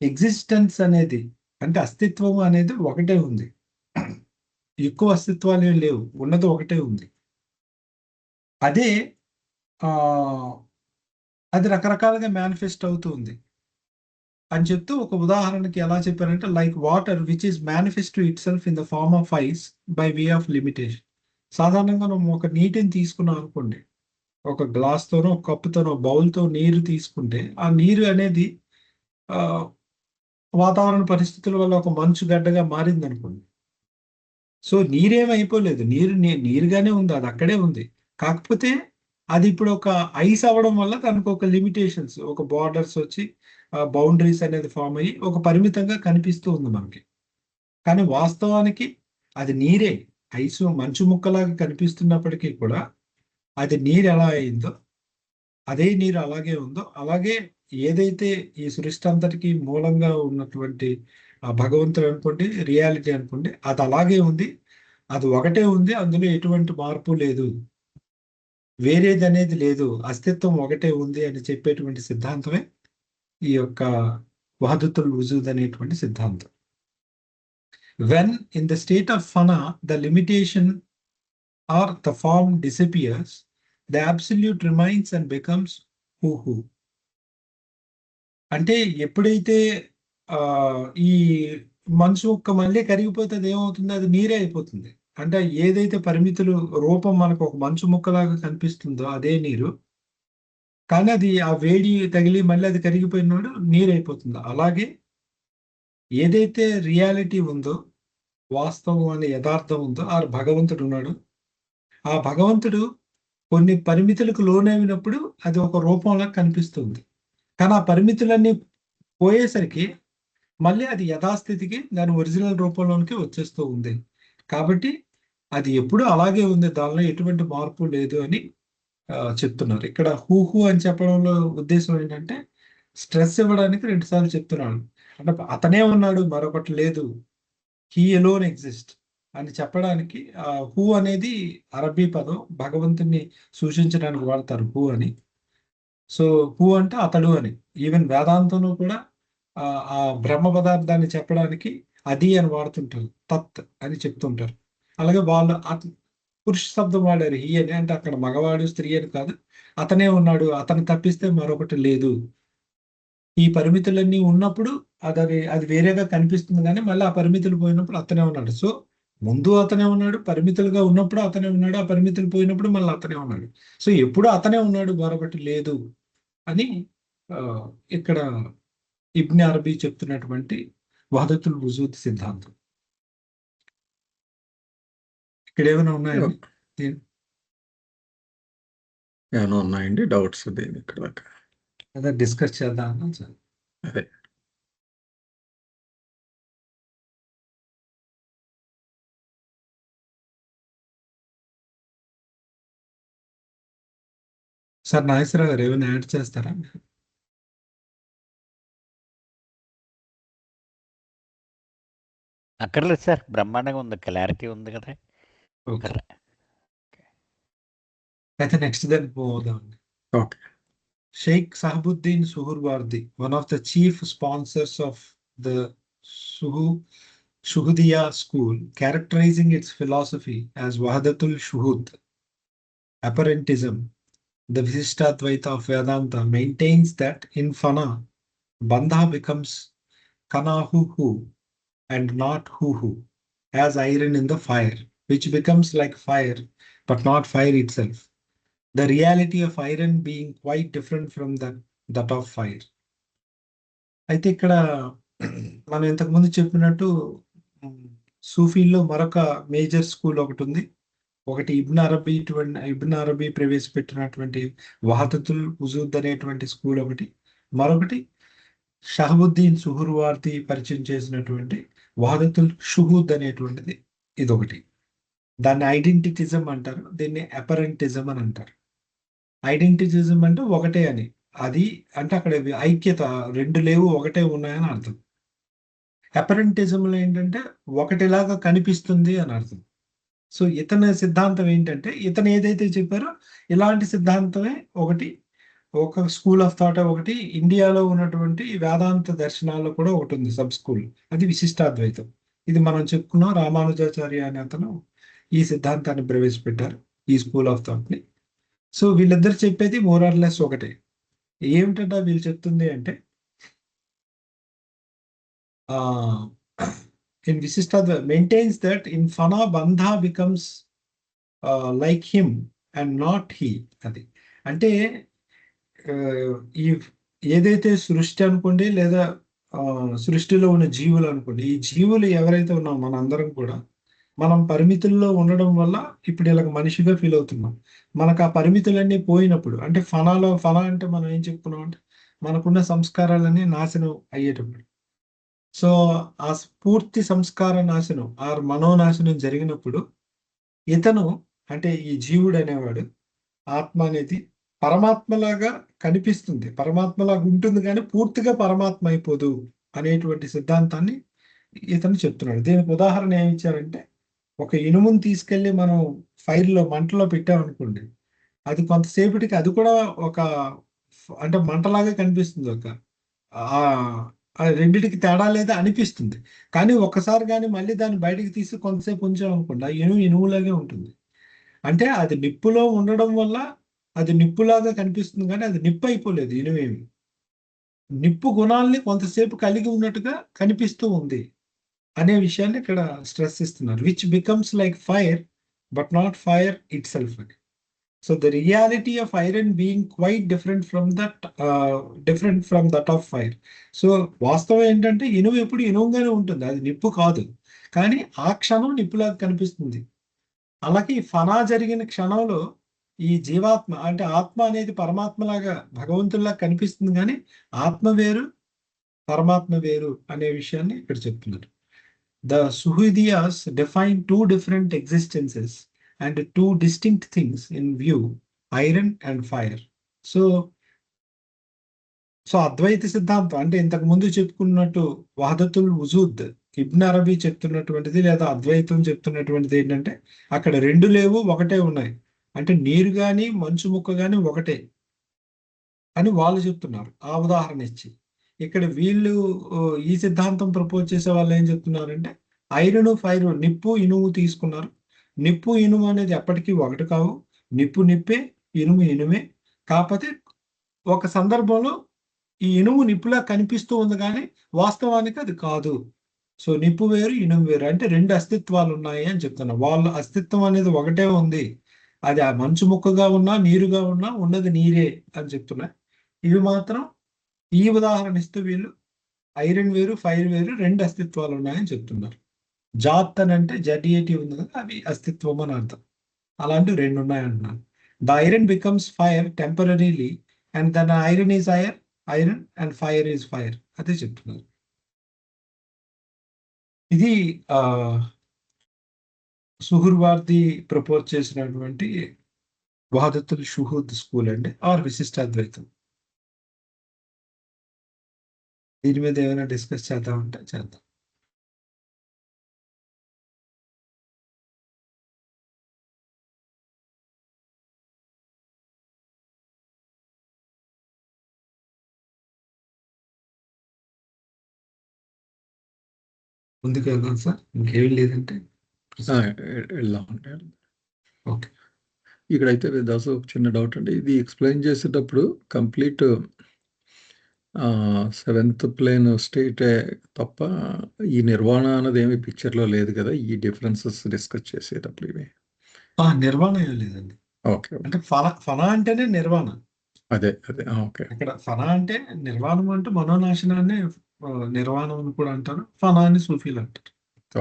ఎగ్జిస్టెన్స్ అనేది, అంటే అస్తిత్వం అనేది ఒకటే ఉంది, ఎక్కువ అస్తిత్వాలు ఏం లేవు, ఉన్నది ఒకటే ఉంది. అదే అది రకరకాలుగా మేనిఫెస్ట్ అవుతుంది. అని చెప్తూ ఒక ఉదాహరణకి ఎలా చెప్పారంటే like water which is manifest to itself in the form of ice by way of limitation. సాధారణంగా మనం ఒక నీటిని తీసుకున్నాం అనుకోండి, ఒక గ్లాస్తోనో ఒక కప్పుతోనో బౌల్తో నీరు తీసుకుంటే ఆ నీరు అనేది ఆ, వాతావరణ పరిస్థితుల వల్ల ఒక మంచు గడ్డగా మారింది అనుకోండి. సో నీరేమైపోలేదు, నీరుగానే ఉంది, అది అక్కడే ఉంది. కాకపోతే అది ఇప్పుడు ఒక ఐస్ అవ్వడం వల్ల దానికి ఒక లిమిటేషన్స్, ఒక బార్డర్స్ వచ్చి బౌండరీస్ అనేది ఫామ్ అయ్యి ఒక పరిమితంగా కనిపిస్తూ ఉంది మనకి. కానీ వాస్తవానికి అది నీరే, ఐసు మంచు ముక్కలాగా కనిపిస్తున్నప్పటికీ కూడా అది నీరు ఎలా అయిందో అదే నీరు అలాగే ఉందో, అలాగే ఏదైతే ఈ సృష్టి అంతటికి మూలంగా ఉన్నటువంటి ఆ భగవంతుడు అనుకోండి, రియాలిటీ అనుకోండి, అది అలాగే ఉంది. అది ఒకటే ఉంది, అందులో ఎటువంటి మార్పు లేదు, వేరేది అనేది లేదు, అస్తిత్వం ఒకటే ఉంది అని చెప్పేటువంటి సిద్ధాంతమే ఈ యొక్క వహదతుల్ వుజూద్ అనేటువంటి సిద్ధాంతం. When in the state of fana, the limitation or the form disappears, the absolute remains and becomes who. అంటే ఎప్పుడైతే ఈ మనసు ఒక్క మళ్ళీ కరిగిపోతుంది ఏమవుతుంది, అది నీరే అయిపోతుంది. అంటే ఏదైతే పరిమితులు రూపం మనకు ఒక మంచు ముక్కలాగా కనిపిస్తుందో అదే నీరు, కానీ అది ఆ వేడి తగిలి మళ్ళీ అది కరిగిపోయినప్పుడు నీరు అయిపోతుంది. అలాగే ఏదైతే రియాలిటీ ఉందో, వాస్తవం అనే యథార్థం ఉందో, ఆ భగవంతుడు ఉన్నాడు. ఆ భగవంతుడు కొన్ని పరిమితులకు లోనైనప్పుడు అది ఒక రూపంలా కనిపిస్తుంది. కానీ ఆ పరిమితులన్నీ పోయేసరికి మళ్ళీ అది యథాస్థితికి దాని ఒరిజినల్ రూపంలోనికి వచ్చేస్తూ ఉంది. కాబట్టి అది ఎప్పుడూ అలాగే ఉంది, దానిలో ఎటువంటి మార్పు లేదు అని చెప్తున్నారు. ఇక్కడ హూ అని చెప్పడంలో ఉద్దేశం ఏంటంటే స్ట్రెస్ ఇవ్వడానికి 2 సార్లు చెప్తున్నాడు. అంటే అతనే ఉన్నాడు, మరొకటి లేదు, హీ ఎలోన్ ఎగ్జిస్ట్ అని చెప్పడానికి హూ అనేది అరబీ పదం, భగవంతుని సూచించడానికి వాడతారు హూ అని. సో హూ అంటే అతడు అని. ఈవెన్ వేదాంతంలో కూడా ఆ బ్రహ్మ పదార్థాన్ని చెప్పడానికి అది అని వాడుతుంటారు, తత్ అని చెప్తుంటారు. అలాగే వాళ్ళు పురుష శబ్దం వాడారు హీ అని, అంటే అక్కడ మగవాడు స్త్రీ అని కాదు, అతనే ఉన్నాడు, అతను తప్పిస్తే మరొకటి లేదు. ఈ పరిమితులన్నీ ఉన్నప్పుడు అది వేరేగా కనిపిస్తుంది, కానీ మళ్ళీ ఆ పరిమితులు పోయినప్పుడు అతనే ఉన్నాడు. సో ముందు అతనే ఉన్నాడు, పరిమితులుగా ఉన్నప్పుడు అతనే ఉన్నాడు, ఆ పరిమితులు పోయినప్పుడు మళ్ళీ అతనే ఉన్నాడు. సో ఎప్పుడు అతనే ఉన్నాడు, మరొకటి లేదు అని ఇక్కడ ఇబ్న్ అరబీ చెప్తున్నటువంటి వహదతుల్ వుజూద్ సిద్ధాంతం. ఇక్కడ ఏమైనా ఉన్నాయండి? ఏమైనా ఉన్నాయండి డౌట్స్ దీని ఇక్కడ దాకా? అదే డిస్కస్ చేద్దాం అన్నా సార్. అదే సార్ నాగేశ్వరరావు గారు ఏమైనా యాడ్ చేస్తారా? అక్కర్లేదు సార్, బ్రహ్మాండంగా ఉంది, క్లారిటీ ఉంది కదా. ఓకే, అయితే నెక్స్ట్ దానికి పోదామండి. Okay. Sheikh Sahabuddin Suhurwardi, one of the chief sponsors of the Shuhudiya school, characterizing its philosophy as Wahdatul Shuhud, apparentism, the Visishtadvaita of Vedanta, maintains that in Fana, Bandha becomes Kanahu and not Hu, as iron in the fire, which becomes like fire, but not fire itself. The reality of iron being quite different from that of fire. అయితే ఇక్కడ మనం ఇంతకుముందు చెప్పినట్టు సూఫీల్లో మరొక major school ఒకటి ఉంది. ఒకటి ibn అరబీ ప్రవేశపెట్టినటువంటి వహదతుల్ వుజూద్ అనేటువంటి స్కూల్ ఒకటి, మరొకటి షహబుద్దీన్ సుహుర్వార్ది పరిచయం చేసినటువంటి వహదతుల్ షుహూద్ అనేటువంటిది ఇదొకటి. దాన్ని ఐడెంటిటిజం అంటారు, దీన్ని అపరెంటిజం అని అంటారు. ఐడెంటిటిజం అంటే ఒకటే అని, అది అంటే అక్కడ ఐక్యత, 2 లేవు ఒకటే ఉన్నాయని అర్థం. అపరెంటిజంలో ఏంటంటే ఒకటిలాగా కనిపిస్తుంది అని అర్థం. సో ఇతని సిద్ధాంతం ఏంటంటే, ఇతను ఏదైతే చెప్పారో ఇలాంటి సిద్ధాంతమే ఒకటి, ఒక స్కూల్ ఆఫ్ థాట్ ఒకటి ఇండియాలో ఉన్నటువంటి వేదాంత దర్శనాల్లో కూడా ఒకటి ఉంది, సబ్ స్కూల్, అది విశిష్టాద్వైతం. ఇది మనం చెప్పుకున్నాం, రామానుజాచార్య అనే అతను ఈ సిద్ధాంతాన్ని ప్రవేశపెట్టారు, ఈ స్కూల్ ఆఫ్ థాట్ ని. సో వీళ్ళిద్దరు చెప్పేది మోర్ ఆర్ లెస్ ఒకటే. ఏమిటంటే వీళ్ళు చెప్తుంది అంటే in Visishtadvaita maintains that in Fana Bandha becomes like him and not he. అది అంటే ఈ ఏదైతే సృష్టి అనుకోండి లేదా సృష్టిలో ఉన్న జీవులు అనుకోండి, ఈ జీవులు ఎవరైతే ఉన్నాం మనందరం కూడా మనం పరిమితుల్లో ఉండడం వల్ల ఇప్పుడు ఇలాగ మనిషిగా ఫీల్ అవుతున్నాం. మనకు ఆ పరిమితులన్నీ పోయినప్పుడు, అంటే ఫన అంటే మనం ఏం చెప్పుకున్నాం అంటే మనకున్న సంస్కారాలన్నీ నాశనం అయ్యేటప్పుడు. సో ఆ పూర్తి సంస్కార నాశనం మనోనాశనం జరిగినప్పుడు ఇతను అంటే ఈ జీవుడు అనేవాడు, ఆత్మ అనేది పరమాత్మలాగా కనిపిస్తుంది, పరమాత్మలాగా ఉంటుంది కానీ పూర్తిగా పరమాత్మ అయిపోదు అనేటువంటి సిద్ధాంతాన్ని ఇతను చెప్తున్నాడు. దీనికి ఉదాహరణ ఏమి ఇచ్చారంటే, ఒక ఇనుముని తీసుకెళ్లి మనం ఫైర్లో మంటలో పెట్టామనుకోండి, అది కొంతసేపటికి అది కూడా ఒక అంటే మంటలాగా కనిపిస్తుంది. రెండిటికి తేడా లేదా అనిపిస్తుంది, కానీ ఒక్కసారి కానీ మళ్ళీ దాన్ని బయటికి తీసి కొంతసేపు ఉంచామనుకోండి, ఆ ఇనుములాగే ఉంటుంది. అంటే అది నిప్పులో ఉండడం వల్ల అది నిప్పులాగా కనిపిస్తుంది, కానీ అది నిప్పు అయిపోలేదు. ఇనుమేమి నిప్పు గుణాలని కొంతసేపు కలిగి ఉన్నట్టుగా కనిపిస్తూ ఉంది అనే విషయాన్ని ఇక్కడ స్ట్రెస్ ఇస్తున్నారు. Which becomes like fire but not fire itself అని. So the reality of iron being quite different from that of fire. So వాస్తవం ఏంటంటే ఇనుము ఎప్పుడు ఇనుముగానే ఉంటుంది, అది నిప్పు కాదు, కానీ ఆ క్షణం నిప్పులాగా కనిపిస్తుంది. అలాగే ఫనా జరిగిన క్షణంలో ఈ జీవాత్మ అంటే ఆత్మ అనేది పరమాత్మలాగా భగవంతుల్లా కనిపిస్తుంది, కానీ ఆత్మ వేరు పరమాత్మ వేరు అనే విషయాన్ని ఇక్కడ చెప్తున్నారు. The Suhridiyas define two different existences and two distinct things in view, iron and fire. So Advaita సిద్ధాంతం అంటే ఇంతకు ముందు చెప్పుకున్నట్టు వహదతుల్ వుజూద్ ఇబ్న్ అరబీ చెప్తున్నటువంటిది లేదా అద్వైతం చెప్తున్నటువంటిది ఏంటంటే అక్కడ రెండు లేవు, ఒకటే ఉన్నాయి. అంటే నీరు కానీ మంచు ముక్క కానీ ఒకటే అని వాళ్ళు చెప్తున్నారు ఆ ఉదాహరణ ఇచ్చి. ఇక్కడ వీళ్ళు ఈ సిద్ధాంతం ప్రపోజ్ చేసే వాళ్ళు ఏం చెప్తున్నారంటే ఐరన్ ఫైర్ నిప్పు ఇనుము తీసుకున్నారు. నిప్పు ఇనుము అనేది ఎప్పటికీ ఒకటి కావు, నిప్పు నిప్పే ఇనుము ఇనుమే. కాకపోతే ఒక సందర్భంలో ఈ ఇనుము నిప్పులా కనిపిస్తూ ఉంది కానీ వాస్తవానికి అది కాదు. సో నిప్పు వేరు ఇనుము వేరు, అంటే రెండు అస్తిత్వాలు ఉన్నాయి అని చెప్తున్నారు. వాళ్ళ అస్తిత్వం అనేది ఒకటే ఉంది, అది ఆ మంచు ముక్కగా ఉన్నా నీరుగా ఉన్నా ఉన్నది నీరే అని చెప్తున్నారు. ఇవి మాత్రం ఈ ఉదాహరణ ఇస్తూ వీళ్ళు ఐరన్ వేరు ఫైర్ వేరు రెండు అస్తిత్వాలు ఉన్నాయని చెప్తున్నారు. జాత్ అని అంటే జడియేటి ఉంది కదా, అవి అస్తిత్వం అని అర్థం. అలాంటివి రెండు ఉన్నాయంటున్నారు. The iron becomes fire temporarily and then iron is iron and fire is fire, అదే చెప్తున్నారు. ఇది సుహుర్వార్ది ప్రపోజ్ చేసినటువంటి వహదతుల్ షుహూద్ స్కూల్ అండి, ఆర్ విశిష్టాద్వైతం. దీని మీద ఏమైనా డిస్కస్ చేద్దామంటే చేద్దాం. ముందుకు వెళ్దాం సార్, ఇంకేం లేదంటే వెళ్దామంటే. ఓకే. ఇక్కడైతే దాసు ఒక చిన్న డౌట్ అండి, ఇది ఎక్స్ప్లెయిన్ చేసేటప్పుడు కంప్లీట్ 7th ప్లేన్ స్టేటే తప్ప ఈ నిర్వాణ అన్నది ఏమి పిక్చర్లో లేదు కదా, ఈ డిఫరెన్సెస్ డిస్కస్ చేసేటప్పుడు ఇవి నిర్వాణ ఏం లేదండి. ఓకే, అంటే ఫన అంటేనే నిర్వాణ. అదే ఓకే. ఇక్కడ ఫన అంటే నిర్వాణం అంటే మనోనాశనాన్ని నిర్వాణం అని కూడా అంటారు, ఫనా అని సూఫీలు అంటారు.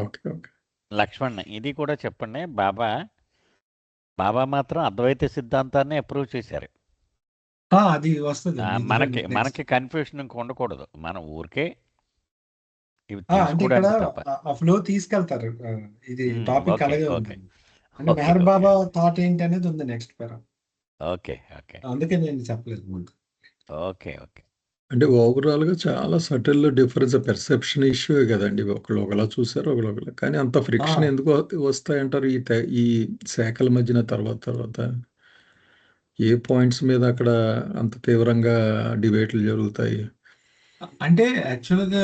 Okay okay. లక్ష్మణ్ ఇది కూడా చెప్పండి. బాబా మాత్రం అద్వైత సిద్ధాంతాన్ని అప్రూవ్ చేశారు. అది వస్తుంది మనకి కన్ఫ్యూషన్ ఇంక ఉండకూడదు, మనం ఊరికే ఇవి అంటే ఇక్కడ తీసుకోవడానికి తప్ప. ఆ ఫ్లో తీసుకెళ్తారు. ఇది టాపిక్ ఓకే అలాగే ఓకే ఉంటుంది. అంటే ఓకే మెహర్ ఓకే బాబా థాట్ ఏంటి అనేది ఉంది నెక్స్ట్ పేరా. ఓకే ఓకే అందుకే నేను చెప్పలేదు ముందు. Okay okay. అంటే ఓవరాల్గా చాలా సటిల్ డిఫరెన్స్, పెర్సెప్షన్ ఇష్యూ కదండి. ఒకళ్ళు ఒకలా చూసారు, ఒకళ్ళు కానీ అంత ఫ్రిక్షన్ ఎందుకు వస్తాయంటారు ఈ శాఖల మధ్యన? తర్వాత ఏ పాయింట్స్ మీద అక్కడ అంత తీవ్రంగా డిబేట్లు జరుగుతాయి? అంటే యాక్చువల్గా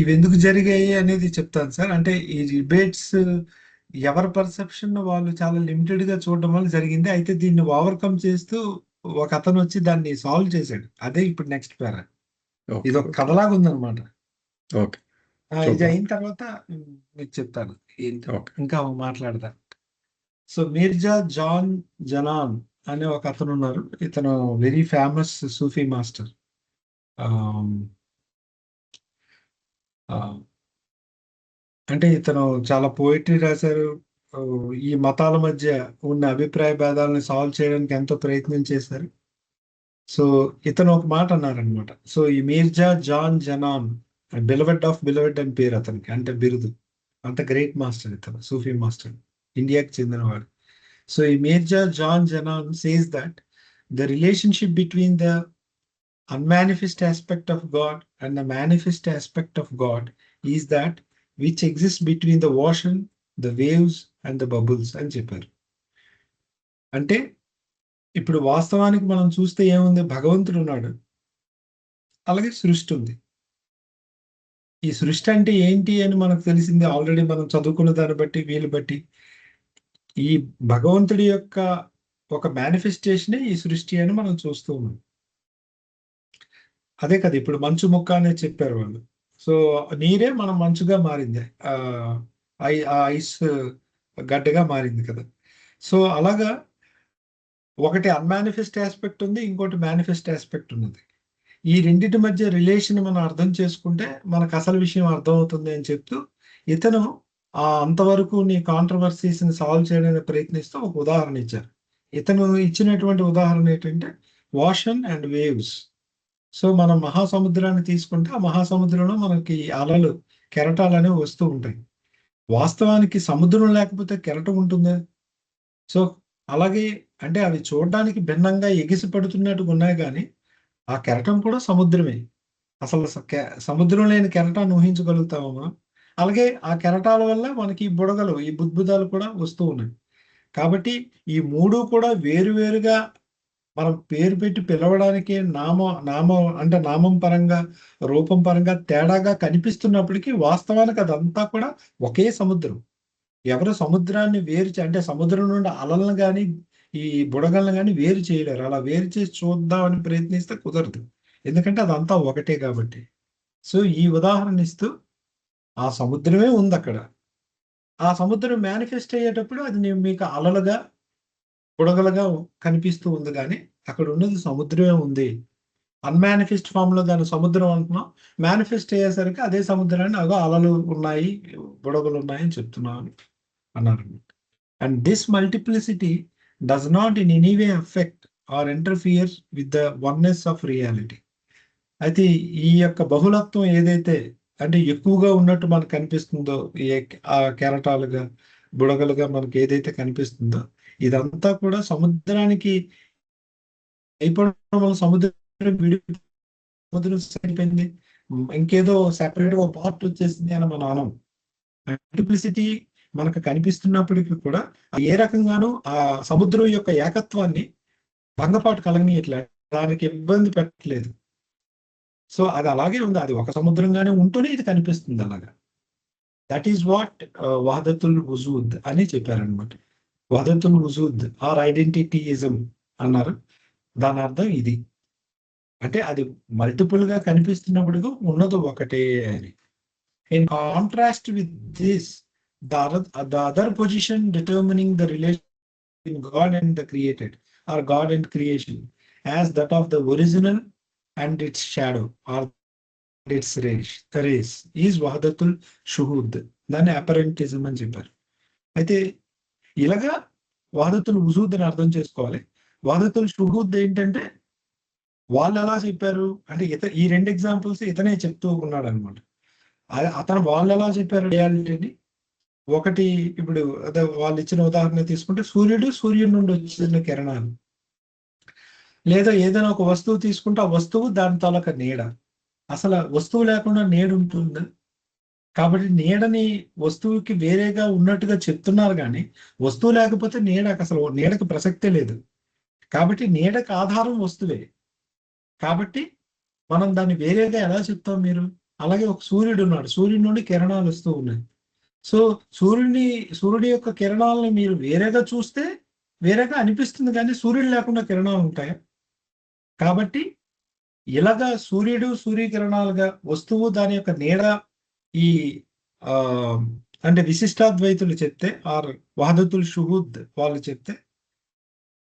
ఇవి ఎందుకు జరిగాయి అనేది చెప్తాను సార్. అంటే ఈ డిబేట్స్ ఎవరి పర్సెప్షన్ వాళ్ళు చాలా లిమిటెడ్ గా చూడడం వల్ల జరిగింది. అయితే దీన్ని ఓవర్కమ్ చేస్తూ ఒక అతను వచ్చి దాన్ని సాల్వ్ చేశాడు. అదే ఇప్పుడు నెక్స్ట్ పేరా. ఓకే. ఇది ఒక కథలాగా ఉందన్నమాట. ఓకే. ఇది చూద్దాం. అయిన తర్వాత మీకు చెప్తాను ఏంటి ఓకే. ఇంకా మాట్లాడతా. సో మీర్జా జాన్ జనాన్ అనే ఒక అతను ఉన్నారు. ఇతను వెరీ ఫేమస్ సూఫీ మాస్టర్. అంటే ఇతను చాలా పోయిటరీ రాశారు. ఆ, ఈ మతాల మధ్య ఉన్న అభిప్రాయ భేదాలను సాల్వ్ చేయడానికి ఎంతో ప్రయత్నం చేశారు. సో ఇతను ఒక మాట అన్నారనమాట. సో ఈ Mirza Jan Janan beloved of beloved అని పేరు అతనికి, అంటే బిరుదు. అంత గ్రేట్ మాస్టర్ ఇతను, సూఫీ మాస్టర్, ఇండియాకి చెందినవాడు. సో ఈ Mirza Jan Janan says that the relationship between the unmanifest aspect of God and the manifest aspect of God is that which exists between the ocean, the waves and the bubbles అని చెప్పారు. అంటే ఇప్పుడు వాస్తవానికి మనం చూస్తే ఏముంది, భగవంతుడు ఉన్నాడు, అలాగే సృష్టి ఉంది. ఈ సృష్టి అంటే ఏంటి అని మనకు తెలిసింది ఆల్రెడీ, మనం చదువుకున్న దాన్ని బట్టి వీలు బట్టి ఈ భగవంతుడి యొక్క ఒక మేనిఫెస్టేషనే ఈ సృష్టి అని మనం చూస్తూ ఉన్నాం. అదే కదా ఇప్పుడు మంచు ముక్క అనేది చెప్పారు వాళ్ళు. సో నీరే మనం మంచుగా మారింది, ఆ ఐస్ గడ్డగా మారింది కదా. సో అలాగా ఒకటి అన్మానిఫెస్ట్ ఆస్పెక్ట్ ఉంది, ఇంకోటి మేనిఫెస్ట్ ఆస్పెక్ట్ ఉన్నది. ఈ రెండింటి మధ్య రిలేషన్ మనం అర్థం చేసుకుంటే మనకు అసలు విషయం అర్థం అవుతుంది అని చెప్తూ ఇతను అంతవరకు నీ కాంట్రవర్సీస్ ని సాల్వ్ చేయడానికి ప్రయత్నిస్తూ ఒక ఉదాహరణ ఇచ్చారు. ఇతను ఇచ్చినటువంటి ఉదాహరణ ఏంటంటే ఓషన్ అండ్ వేవ్స్. సో మనం మహాసముద్రాన్ని తీసుకుంటే ఆ మహాసముద్రంలో మనకి అలలు, కెరటాలు అనేవి వస్తూ ఉంటాయి. వాస్తవానికి సముద్రం లేకపోతే కెరటం ఉంటుందా? సో అలాగే అంటే అవి చూడడానికి భిన్నంగా ఎగిసి పడుతున్నట్టుగా ఉన్నాయి, కానీ ఆ కెరటం కూడా సముద్రమే. అసలు సముద్రం లేని కెరటాన్ని ఊహించగలుగుతామా? అలాగే ఆ కెరటాల వల్ల మనకి బుడగలు, ఈ బుద్భుదాలు కూడా వస్తూ ఉన్నాయి. కాబట్టి ఈ మూడు కూడా వేరువేరుగా మనం పేరు పెట్టి పిలవడానికి నామం పరంగా, రూపం పరంగా తేడాగా కనిపిస్తున్నప్పటికీ వాస్తవానికి అదంతా కూడా ఒకే సముద్రం. ఎవరు సముద్రాన్ని అంటే సముద్రం నుండి అలలను కానీ ఈ బుడగలను కానీ వేరు చేయలేరు. అలా వేరు చేసి చూద్దామని ప్రయత్నిస్తే కుదరదు, ఎందుకంటే అదంతా ఒకటే కాబట్టి. సో ఈ ఉదాహరణ ఇస్తూ ఆ సముద్రమే ఉంది అక్కడ. ఆ సముద్రం మేనిఫెస్ట్ అయ్యేటప్పుడు అది మీకు అలలుగా, బుడగలుగా కనిపిస్తూ ఉంది, కానీ అక్కడ ఉన్నది సముద్రమే ఉంది. అన్మానిఫెస్ట్ ఫామ్ లో దాని సముద్రం అంటున్నాం, మేనిఫెస్ట్ అయ్యేసరికి అదే సముద్రాన్ని అగో అలలు ఉన్నాయి, బుడగలు ఉన్నాయని చెప్తున్నాను అన్నారు. And this multiplicity does not in any way affect or interfere with the oneness of reality. అయితే ఈ యొక్క బహుళత్వం ఏదైతే అంటే ఎక్కువగా ఉన్నట్టు మనకు కనిపిస్తుందో, ఆ కెరటాలుగా, బుడగలుగా మనకి ఏదైతే కనిపిస్తుందో, ఇదంతా కూడా సముద్రానికి అయిపోవడం వల్ల సముద్రం సరిపోయింది, ఇంకేదో సెపరేట్ గా పార్ట్ వచ్చేసింది అని మనం అనం. మల్టిప్లిసిటీ మనకు కనిపిస్తున్నప్పటికీ కూడా ఏ రకంగానూ ఆ సముద్రం యొక్క ఏకత్వాన్ని భంగపాటు కలగనీయట్లేదు, దానికి ఇబ్బంది పెట్టలేదు. సో అది అలాగే ఉంది, అది ఒక సముద్రంగానే ఉంటూనే ఇది కనిపిస్తుంది అలాగా. దట్ ఈస్ వాట్ వహదతుల్ వుజూద్ అని చెప్పారనమాట. వహదతుల్ వుజూద్ ఆర్ ఐడెంటిటీయిజం అన్నారు. దాని అర్థం ఇది, అంటే అది మల్టిపుల్ గా కనిపిస్తున్నప్పుడు ఉన్నది ఒకటే అని. In contrast with this, the other position determining the relation between God and the created, or God and creation, as that of the original and its shadow, or its race is wahdatul shuhud, దాన్ని అపరెంటిజం అని చెప్పారు. అయితే ఇలాగా వహదతుల్ వుజూద్ అని అర్థం చేసుకోవాలి. వహదతుల్ షుహూద్ ఏంటంటే వాళ్ళు ఎలా చెప్పారు అంటే ఈ రెండు ఎగ్జాంపుల్స్ ఇతనే చెప్తూ ఉన్నాడు అనమాట. అతను వాళ్ళు ఎలా చెప్పారు రియాలిటీని. ఒకటి ఇప్పుడు అదే వాళ్ళు ఇచ్చిన ఉదాహరణ తీసుకుంటే సూర్యుడి నుండి వచ్చిన కిరణాలు, లేదా ఏదైనా ఒక వస్తువు తీసుకుంటే ఆ వస్తువు దాని తాలూకా నీడ. అసలు వస్తువు లేకుండా నీడ ఉంటుందా? కాబట్టి నీడని వస్తువుకి వేరేగా ఉన్నట్టుగా చెప్తున్నారు, కానీ వస్తువు లేకపోతే అసలు నీడకి ప్రసక్తే లేదు. కాబట్టి నీడకు ఆధారం వస్తువే. కాబట్టి మనం దాన్ని వేరేగా ఎలా చెప్తాం మీరు? అలాగే ఒక సూర్యుడు ఉన్నాడు, సూర్యుడి నుండి కిరణాలు వస్తూ ఉన్నాయి. సో సూర్యుడి యొక్క కిరణాలని మీరు వేరేగా చూస్తే వేరేగా అనిపిస్తుంది, కానీ సూర్యుడు లేకుండా కిరణాలు ఉంటాయా? కాబట్టి ఇలాగా సూర్యుడు సూర్యకిరణాలుగా వస్తువు దాని యొక్క నీడ ఈ ఆ అంటే విశిష్టాద్వైతులు చెప్తే ఆర్ వహదతుల్ షుహూద్ వాళ్ళు చెప్తే,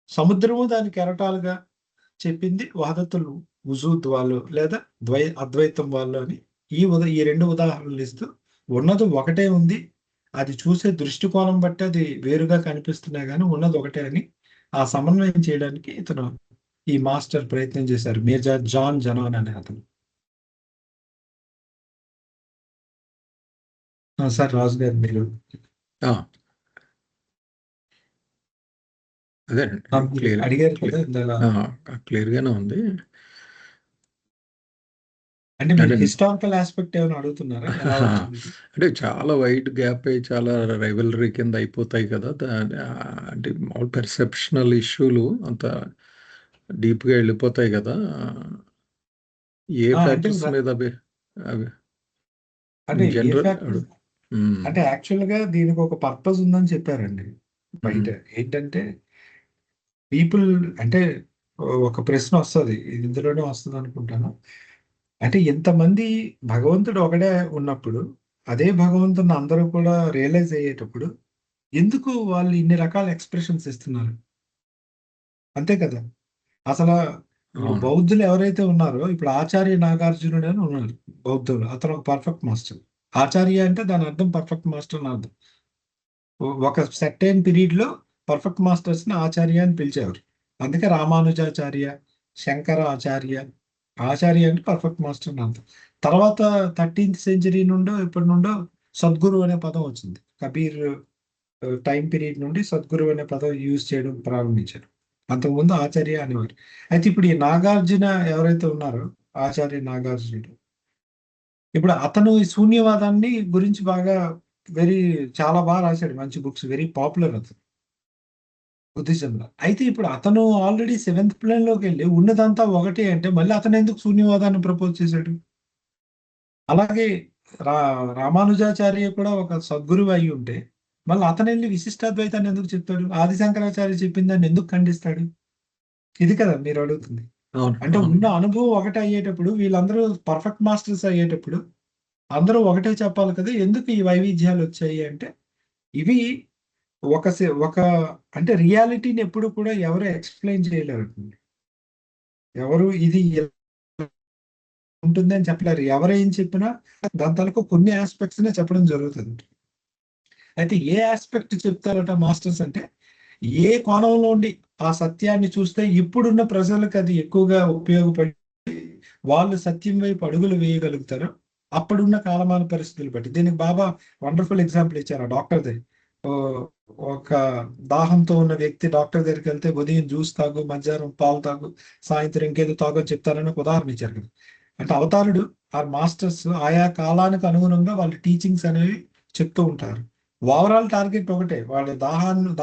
సముద్రము దాని కెరటాలుగా చెప్పింది వహదతుల్ వుజూద్ వాళ్ళు లేదా అద్వైతం వాళ్ళు అని ఈ రెండు ఉదాహరణలు ఇస్తూ ఉన్నది ఒకటే ఉంది, అది చూసే దృష్టికోణం బట్టి అది వేరుగా కనిపిస్తున్నా కానీ ఉన్నది ఒకటే అని ఆ సమన్వయం చేయడానికి ఇతను ఈ మాస్టర్ ప్రయత్నం చేశారు, మేజర్ జాన్ జనాన్ అనే అతను. సార్ రాజు గారు మీరు ఆ, అదేనండి అడిగారు కదా ఇందాక. క్లియర్గానే ఉంది. అంటే మీరు అదే హిస్టారికల్ ఆస్పెక్ట్ ఏమైనా అడుగుతున్నారా? ఎలా వచ్చింది? అంటే చాలా వైడ్ గ్యాప్ అయ్యి చాలా రైవలరీ కింద అయిపోతాయి కదా. అంటే మామూలు పెర్సెప్షనల్ ఇష్యూలు అంత డీప్గా వెళ్ళిపోతాయి కదా. ఏ అంటే ఫ్యాక్టర్స్ మీద అవి అంటే ఏ జనరల్ ఫ్యాక్టర్ అంటే యాక్చువల్ గా దీనికి ఒక పర్పస్ ఉందని చెప్పారండి బయట. ఏంటంటే పీపుల్ అంటే ఒక ప్రశ్న వస్తుంది, ఇది ఇందులోనే వస్తుంది అనుకుంటాను. అంటే ఎంతమంది భగవంతుడు ఒకడే ఉన్నప్పుడు అదే భగవంతుని అందరూ కూడా రియలైజ్ అయ్యేటప్పుడు ఎందుకు వాళ్ళు ఇన్ని రకాల ఎక్స్ప్రెషన్స్ ఇస్తున్నారు? అంతే కదా. అసలు ఇప్పుడు అవును. బౌద్ధులు ఎవరైతే ఉన్నారో, ఇప్పుడు ఆచార్య నాగార్జునుడు అని ఉన్నారు బౌద్ధులు. అతను ఒక పర్ఫెక్ట్ మాస్టర్. ఆచార్య అంటే దాని అర్థం పర్ఫెక్ట్ మాస్టర్ అని అర్థం. ఒక సెర్టైన్ పీరియడ్ లో పర్ఫెక్ట్ మాస్టర్స్ ని ఆచార్య అని పిలిచేవారు. అందుకే రామానుజాచార్య, శంకర ఆచార్య. ఆచార్య అంటే పర్ఫెక్ట్ మాస్టర్ అని అర్థం. తర్వాత 13th సెంచరీ నుండో ఇప్పటి నుండో సద్గురు అనే పదం వచ్చింది. కబీర్ టైం పీరియడ్ నుండి సద్గురు అనే పదం యూజ్ చేయడం ప్రారంభించారు. అంతకుముందు ఆచార్య అనేవారు. అయితే ఇప్పుడు ఈ నాగార్జున ఎవరైతే ఉన్నారో, ఆచార్య నాగార్జునుడు, ఇప్పుడు అతను ఈ శూన్యవాదాన్ని గురించి చాలా బాగా రాశాడు, మంచి బుక్స్, వెరీ పాపులర్ అతను బుద్ధిజంలో. అయితే ఇప్పుడు అతను ఆల్రెడీ 7th ప్లేన్ లోకి వెళ్ళి ఉన్నదంతా ఒకటే అంటే మళ్ళీ అతను ఎందుకు శూన్యవాదాన్ని ప్రపోజ్ చేశాడు? అలాగే రామానుజాచార్య కూడా ఒక సద్గురువు అయి ఉంటే మళ్ళీ అతను వెళ్ళి విశిష్టాద్వైతాన్ని ఎందుకు చెప్తాడు? ఆది శంకరాచార్య చెప్పిన దాన్ని ఎందుకు ఖండిస్తాడు? ఇది కదా మీరు అడుగుతుంది. అంటే ఉన్న అనుభవం ఒకటే అయ్యేటప్పుడు, వీళ్ళందరూ పర్ఫెక్ట్ మాస్టర్స్ అయ్యేటప్పుడు అందరూ ఒకటే చెప్పాలి కదా. ఎందుకు ఈ వైవిధ్యాలు వచ్చాయి అంటే ఇవి ఒక అంటే రియాలిటీని ఎప్పుడు కూడా ఎవరు ఎక్స్ప్లెయిన్ చేయలేరు. ఎవరు ఇది ఉంటుంది అని చెప్పలేరు. ఎవరేం చెప్పినా దాని తలకు కొన్ని ఆస్పెక్ట్స్ నే చెప్పడం జరుగుతుంది. అయితే ఏ ఆస్పెక్ట్ చెప్తారట మాస్టర్స్ అంటే, ఏ కోణంలో ఉండి ఆ సత్యాన్ని చూస్తే ఇప్పుడున్న ప్రజలకు అది ఎక్కువగా ఉపయోగపడి వాళ్ళు సత్యం వైపు అడుగులు వేయగలుగుతారు అప్పుడున్న కాలమాన పరిస్థితులు బట్టి. దీనికి బాబా వండర్ఫుల్ ఎగ్జాంపుల్ ఇచ్చారు. ఆ డాక్టర్ది ఒక దాహంతో ఉన్న వ్యక్తి డాక్టర్ దగ్గరికి వెళ్తే ఉదయం జ్యూస్ తాగు, మధ్యాహ్నం పాలు తాగు, సాయంత్రం ఇంకేదో తాగని చెప్తారని ఒక ఉదాహరణ ఇచ్చారు కదా. అంటే అవతారుడు ఆ మాస్టర్స్ ఆయా కాలానికి అనుగుణంగా వాళ్ళ టీచింగ్స్ అనేవి చెప్తూ ఉంటారు. ఓవరాల్ టార్గెట్ ఒకటే, వాళ్ళ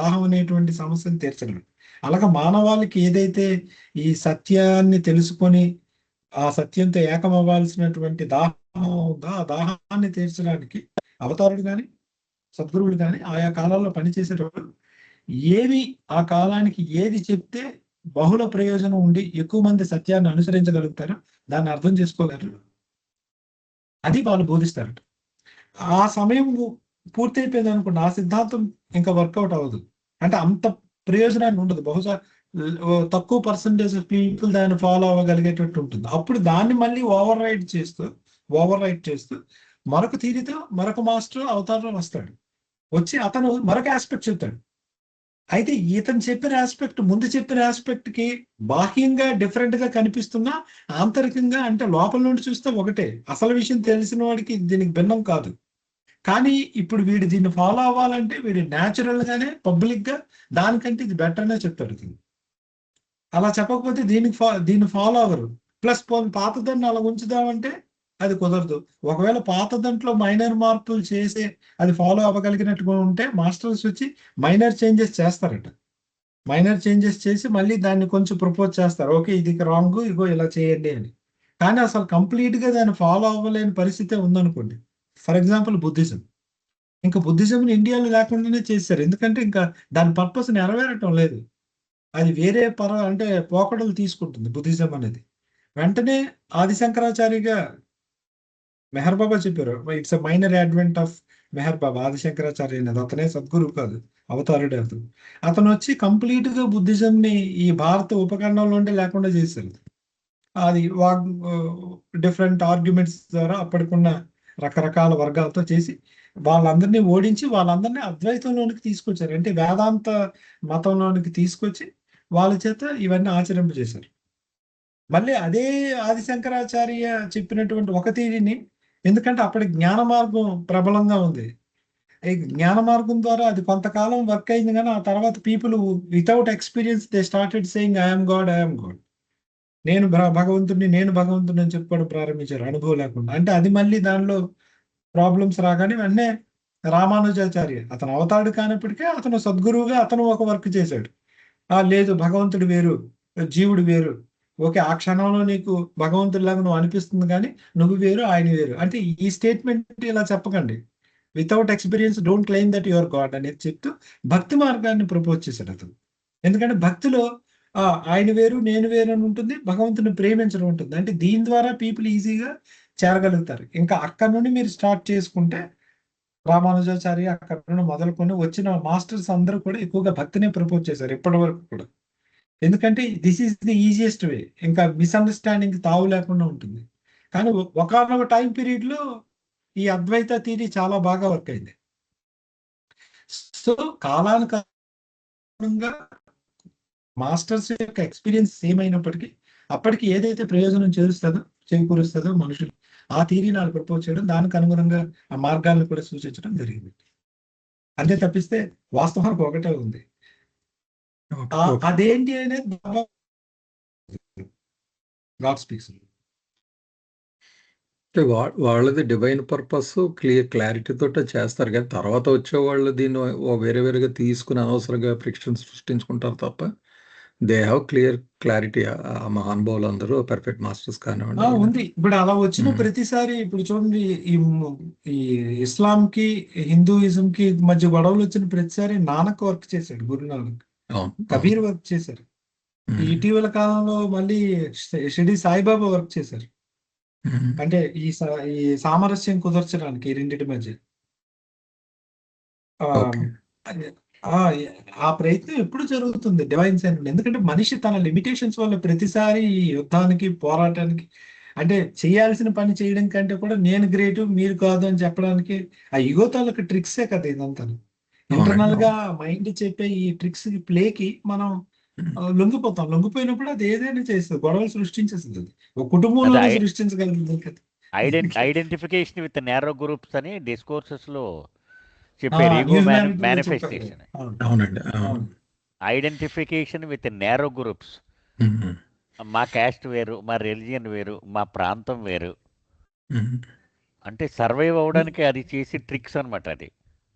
దాహం అనేటువంటి సమస్యను తీర్చడం. అలాగే మానవాళికి ఏదైతే ఈ సత్యాన్ని తెలుసుకొని ఆ సత్యంతో ఏకమవ్వాల్సినటువంటి దాహం ఉందో ఆ దాహాన్ని తీర్చడానికి అవతారుడు కానీ సద్గురువులు కానీ ఆయా కాలాల్లో పనిచేసేటప్పుడు ఏవి ఆ కాలానికి ఏది చెప్తే బహుళ ప్రయోజనం ఉండి ఎక్కువ మంది సత్యాన్ని అనుసరించగలుగుతారో దాన్ని అర్థం చేసుకోగలరు, అది వాళ్ళు బోధిస్తారట. ఆ సమయం పూర్తయిపోయింది అనుకోండి, ఆ సిద్ధాంతం ఇంకా వర్కౌట్ అవ్వదు. అంటే అంత ప్రయోజనాన్ని ఉండదు. బహుశా తక్కువ పర్సంటేజ్ ఆఫ్ పీపుల్ దాన్ని ఫాలో అవ్వగలిగేటట్టు ఉంటుంది. అప్పుడు దాన్ని మళ్ళీ ఓవర్ రైట్ చేస్తూ మరొక తీరితో మరొక మాస్టర్ అవతారంలో వస్తాడు. వచ్చి అతను మరొక ఆస్పెక్ట్ చెప్తాడు. అయితే ఇతను చెప్పిన ఆస్పెక్ట్ ముందు చెప్పిన ఆస్పెక్ట్ కి బాహ్యంగా డిఫరెంట్ గా కనిపిస్తున్నా ఆంతరికంగా అంటే లోపల నుండి చూస్తే ఒకటే. అసలు విషయం తెలిసిన వాడికి దీనికి భిన్నం కాదు. కానీ ఇప్పుడు వీడు దీన్ని ఫాలో అవ్వాలంటే వీడు న్యాచురల్ గానే పబ్లిక్ గా దానికంటే ఇది బెటర్ అనే చెప్తాడు. అలా చెప్పకపోతే దీన్ని ఫాలో అవ్వరు. ప్లస్ పాతదాన్ని అలా ఉంచుదామంటే అది కుదరదు. ఒకవేళ పాత దాంట్లో మైనర్ మార్పులు చేసి అది ఫాలో అవ్వగలిగినట్టుగా ఉంటే మాస్టర్స్ వచ్చి మైనర్ చేంజెస్ చేస్తారట. మైనర్ చేంజెస్ చేసి మళ్ళీ దాన్ని కొంచెం ప్రపోజ్ చేస్తారు. ఓకే, ఇది రాంగ్, ఇగో ఇలా చేయండి అని. కానీ అసలు కంప్లీట్ గా దాన్ని ఫాలో అవ్వలేని పరిస్థితే ఉందనుకోండి. For example Buddhism. ఇంకా బుద్ధిజంని ఇండియాలో లేకుండానే చేశారు. ఎందుకంటే ఇంకా దాని పర్పస్ నెరవేరటం లేదు. అది వేరే అంటే పోకడలు తీసుకుంటుంది బుద్ధిజం అనేది. వెంటనే ఆది శంకరాచార్యగా మెహర్ బాబా చెప్పారు, it's a minor advent of Meher Baba. Adi Shankaracharya అనేది అతనే సద్గురు కాదు, అవతారుడే అతను. అతను వచ్చి కంప్లీట్ గా బుద్ధిజం ని ఈ భారత ఉపఖండంలో ఉంటే లేకుండా చేశారు. అది డిఫరెంట్ ఆర్గ్యుమెంట్స్ ద్వారా అప్పటికున్న రకరకాల వర్గాలతో చేసి వాళ్ళందరినీ ఓడించి వాళ్ళందరినీ అద్వైతంలోనికి తీసుకొచ్చారు. అంటే వేదాంత మతంలోనికి తీసుకొచ్చి వాళ్ళ చేత ఇవన్నీ ఆచరింపజేశారు. మళ్ళీ అదే ఆది శంకరాచార్య చెప్పినటువంటి ఒక తీరిని, ఎందుకంటే అప్పటి జ్ఞాన మార్గం ప్రబలంగా ఉంది. ఈ జ్ఞాన మార్గం ద్వారా అది కొంతకాలం వర్క్ అయింది, కానీ ఆ తర్వాత people without experience they started saying I'm God, I'm God, నేను భగవంతుడిని అని చెప్పుకోవడం ప్రారంభించారు అనుభవం లేకుండా. అంటే అది మళ్ళీ దానిలో ప్రాబ్లమ్స్ రాగానే వెంటనే రామానుజాచార్య, అతను అవతారుడు కానప్పటికీ అతను సద్గురువుగా అతను ఒక వర్క్ చేశాడు. లేదు, భగవంతుడు వేరు, జీవుడు వేరు. ఓకే, ఆ క్షణంలో నీకు భగవంతుడిలాగా నువ్వు అనిపిస్తుంది, కానీ నువ్వు వేరు, ఆయన వేరు. అంటే ఈ స్టేట్మెంట్ ఇలా చెప్పకండి, without experience don't claim that your God అనేది చెప్తూ భక్తి మార్గాన్ని ప్రపోజ్ చేశాడు అతను. ఎందుకంటే భక్తిలో ఆయన వేరు, నేను వేరు అని ఉంటుంది, భగవంతుని ప్రేమించడం ఉంటుంది. అంటే దీని ద్వారా పీపుల్ ఈజీగా చేరగలుగుతారు. ఇంకా అక్కడ నుండి మీరు స్టార్ట్ చేసుకుంటే రామానుజాచార్య అక్కడ నుండి మొదలుకొని వచ్చిన మాస్టర్స్ అందరూ కూడా ఎక్కువగా భక్తినే ప్రపోజ్ చేశారు ఇప్పటి వరకు కూడా. ఎందుకంటే this is the easiest way, ఇంకా మిస్అండర్స్టాండింగ్ తావు లేకుండా ఉంటుంది. కానీ ఒకనొక టైం పీరియడ్ లో ఈ అద్వైత థియరీ చాలా బాగా వర్క్ అయింది. సో కాలానుగుణంగా మాస్టర్స్ యొక్క ఎక్స్పీరియన్స్ సేమ్ అయినప్పటికీ అప్పటికి ఏదైతే ప్రయోజనం చేకూరుస్తుందో మనుషులు, ఆ థియరీని వాళ్ళు ప్రపోజ్ చేయడం, దానికి అనుగుణంగా ఆ మార్గాలను కూడా సూచించడం జరిగింది. అంతే తప్పిస్తే వాస్తవానికి ఒకటే ఉంది. అదేంటి అనేది గాడ్ స్పీక్స్. వాళ్ళది డివైన్ పర్పస్ క్లారిటీ తోటే చేస్తారు, కానీ తర్వాత వచ్చే వాళ్ళు దీన్ని వేరే వేరేగా తీసుకుని అనవసరంగా ఫ్రిక్షన్ సృష్టించుకుంటారు తప్ప దే హ్యావ్ క్లారిటీ. ఆ మహానుభావులు అందరూ పర్ఫెక్ట్ మాస్టర్స్ కానివ్వండి. ఉంది. ఇప్పుడు అలా వచ్చిన ప్రతిసారి ఇప్పుడు చూడండి, ఈ ఇస్లాం కి హిందూయిజం కి మధ్య గొడవలు వచ్చిన ప్రతిసారి నానక్ వర్క్ చేశాడు, గురునానక్, కబీర్ వర్క్ చేశారు. ఇటీవల కాలంలో మళ్ళీ షిరిడి సాయిబాబా వర్క్ చేశారు. అంటే ఈ సామరస్యం కుదర్చడానికి ఈ రెండింటి మధ్య ఆ ప్రయత్నం ఎప్పుడు జరుగుతుంది డివైన్ సైన్. ఎందుకంటే మనిషి తన లిమిటేషన్స్ వల్ల ప్రతిసారి ఈ యుద్ధానికి, పోరాటానికి, అంటే చేయాల్సిన పని చేయడం కంటే కూడా నేను గ్రేట్ మీరు కాదు అని చెప్పడానికి ఆ ఈగో తాలూకు ట్రిక్సే కదా ఇదంతా. ఇంటర్నల్ గా మైండ్ చెప్పే ఈ ట్రిక్స్ ప్లేకి మనం లొంగిపోతాం. లొంగిపోయినప్పుడు అది ఏదైనా చేస్తుంది, గొడవలు సృష్టించేస్తుంది. అది ఒక కుటుంబంలో సృష్టించగలుగుతుంది కదా. ఐడెంటిఫికేషన్ విత్ నేరో గ్రూప్స్ అని డిస్కోర్సెస్ లో చెప్పారు. Ego manifestation. అవునండి. Identification with narrow groups. మా క్యాస్ట్ వేరు, మా రిలీజియన్ వేరు, మా ప్రాంతం వేరు, అంటే సర్వైవ్ అవడానికి అది చేసి ట్రిక్స్ అనమాట. అది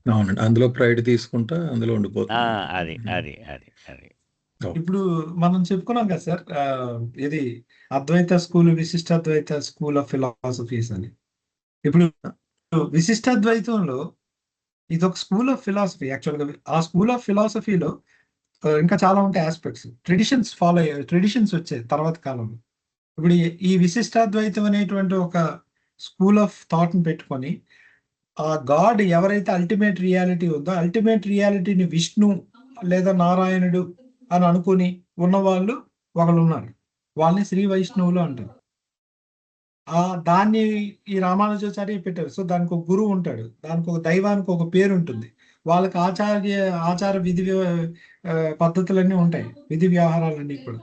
అవునండి, అందులో ప్రైడ్ తీసుకుంటా అందులో ఉండిపోతుంది. అది అది అది అది ఇప్పుడు మనం చెప్పుకున్నాం కదా సార్, ఇది అద్వైత స్కూల్, విశిష్టాద్వైత స్కూల్ ఆఫ్ ఫిలాసఫీస్ అని. ఇప్పుడు విశిష్టాద్వైతంలో ఇది ఒక స్కూల్ ఆఫ్ ఫిలాసఫీ. యాక్చువల్గా ఆ స్కూల్ ఆఫ్ ఫిలాసఫీలో ఇంకా చాలా ఉంటాయి ఆస్పెక్ట్స్. ట్రెడిషన్స్ ఫాలో అయ్యాయి, ట్రెడిషన్స్ వచ్చాయి తర్వాత కాలంలో. ఇప్పుడు ఈ విశిష్టాద్వైతం అనేటువంటి ఒక స్కూల్ ఆఫ్ థాట్ ని పెట్టుకొని ఆ గాడ్ ఎవరైతే అల్టిమేట్ రియాలిటీ ఉందో, అల్టిమేట్ రియాలిటీని విష్ణు లేదా నారాయణుడు అని అనుకుని ఉన్నవాళ్ళు ఒకళ్ళు ఉన్నారు. వాళ్ళని శ్రీ వైష్ణవులు అంటారు. దాన్ని ఈ రామానుజాచార్య పెట్టారు. సో దానికి ఒక గురువు ఉంటాడు, దానికి ఒక దైవానికి ఒక పేరు ఉంటుంది, వాళ్ళకి ఆచార విధి పద్ధతులన్నీ ఉంటాయి, విధి వ్యవహారాలన్నీ కూడా.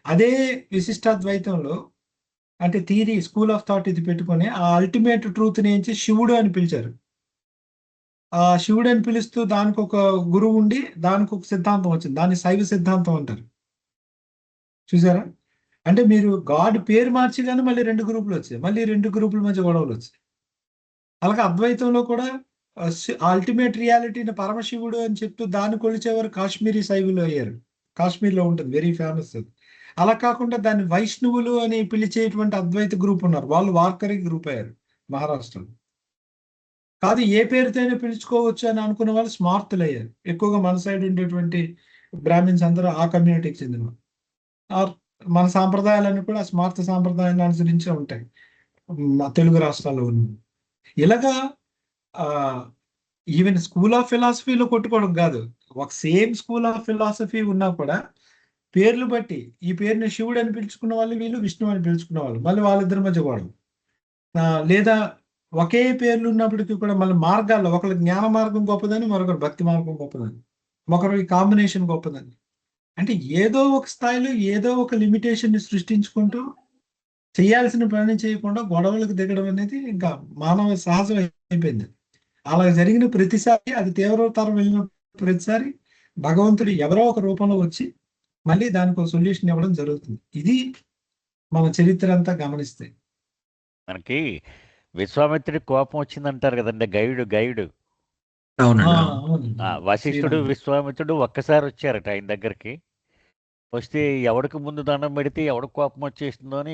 అదే విశిష్టాద్వైతంలో అంటే థియరీ, స్కూల్ ఆఫ్ థాట్ ఇది పెట్టుకొని ఆ అల్టిమేట్ ట్రూత్ నుంచి శివుడు అని పిలిచారు. ఆ శివుడు అని పిలుస్తూ దానికి ఒక గురువు ఉండి దానికి ఒక సిద్ధాంతం వచ్చింది, దాన్ని శైవ సిద్ధాంతం అంటారు. చూసారా? అంటే మీరు గాడ్ పేరు మార్చి కానీ మళ్ళీ 2 గ్రూపులు వచ్చాయి, మళ్ళీ 2 గ్రూపుల మధ్య గొడవలు వచ్చాయి. అలాగే అద్వైతంలో కూడా అల్టిమేట్ రియాలిటీని పరమశివుడు అని చెప్తూ దాన్ని కొలిచేవారు కాశ్మీరీ శైవులు అయ్యారు. కాశ్మీర్లో ఉంటుంది, వెరీ ఫేమస్. అలా కాకుండా దాన్ని వైష్ణవులు అని పిలిచేటువంటి అద్వైత గ్రూప్ ఉన్నారు, వాళ్ళు వార్కరీ గ్రూప్ అయ్యారు మహారాష్ట్రలో. కాదు, ఏ పేరుతోనే పిలుచుకోవచ్చు అని అనుకున్న వాళ్ళు స్మార్తులు అయ్యారు. ఎక్కువగా మన సైడ్ ఉండేటువంటి బ్రాహ్మిన్స్ అందరూ ఆ కమ్యూనిటీకి చెందిన. మన సాంప్రదాయాలన్నీ కూడా స్మార్త సాంప్రదాయాన్ని అనుసరించే ఉంటాయి మా తెలుగు రాష్ట్రాల్లో ఉన్నవి. ఇలాగా ఈవెన్ స్కూల్ ఆఫ్ ఫిలాసఫీలో కొట్టుకోవడం కాదు, ఒక సేమ్ స్కూల్ ఆఫ్ ఫిలాసఫీ ఉన్నా కూడా పేర్లు బట్టి ఈ పేరుని శివుడు అని పిలుచుకున్న వాళ్ళు, వీళ్ళు విష్ణువు అని పిలుచుకున్న వాళ్ళు, మళ్ళీ వాళ్ళిద్దరి మధ్య గొడవ. లేదా ఒకే పేర్లు ఉన్నప్పటికీ కూడా మళ్ళీ మార్గాల్లో ఒకరు జ్ఞాన మార్గం గొప్పదని, మరొకరు భక్తి మార్గం గొప్పదని, ఒకరు ఈ కాంబినేషన్ గొప్పదని. అంటే ఏదో ఒక స్థాయిలో ఏదో ఒక లిమిటేషన్ ని సృష్టించుకుంటూ చేయాల్సిన పని చేయకుండా గొడవలకు దిగడం అనేది ఇంకా మానవ సహజం అయిపోయింది. అలా జరిగిన ప్రతిసారి, అది తీవ్రతరం వెళ్ళిన ప్రతిసారి భగవంతుడు ఎవరో ఒక రూపంలో వచ్చి మళ్ళీ దానికి ఒక సొల్యూషన్ ఇవ్వడం జరుగుతుంది. ఇది మన చరిత్ర అంతా గమనిస్తే. మనకి విశ్వామిత్రుడికి కోపం వచ్చిందంటారు కదండి, గైడు అవునండి. వశిష్ఠుడు విశ్వామిత్రుడు ఒక్కసారి వచ్చారట ఆయన దగ్గరికి. వస్తే ఎవడికి ముందు దండం పెడితే ఎవడికి కోపం వచ్చేస్తుందో అని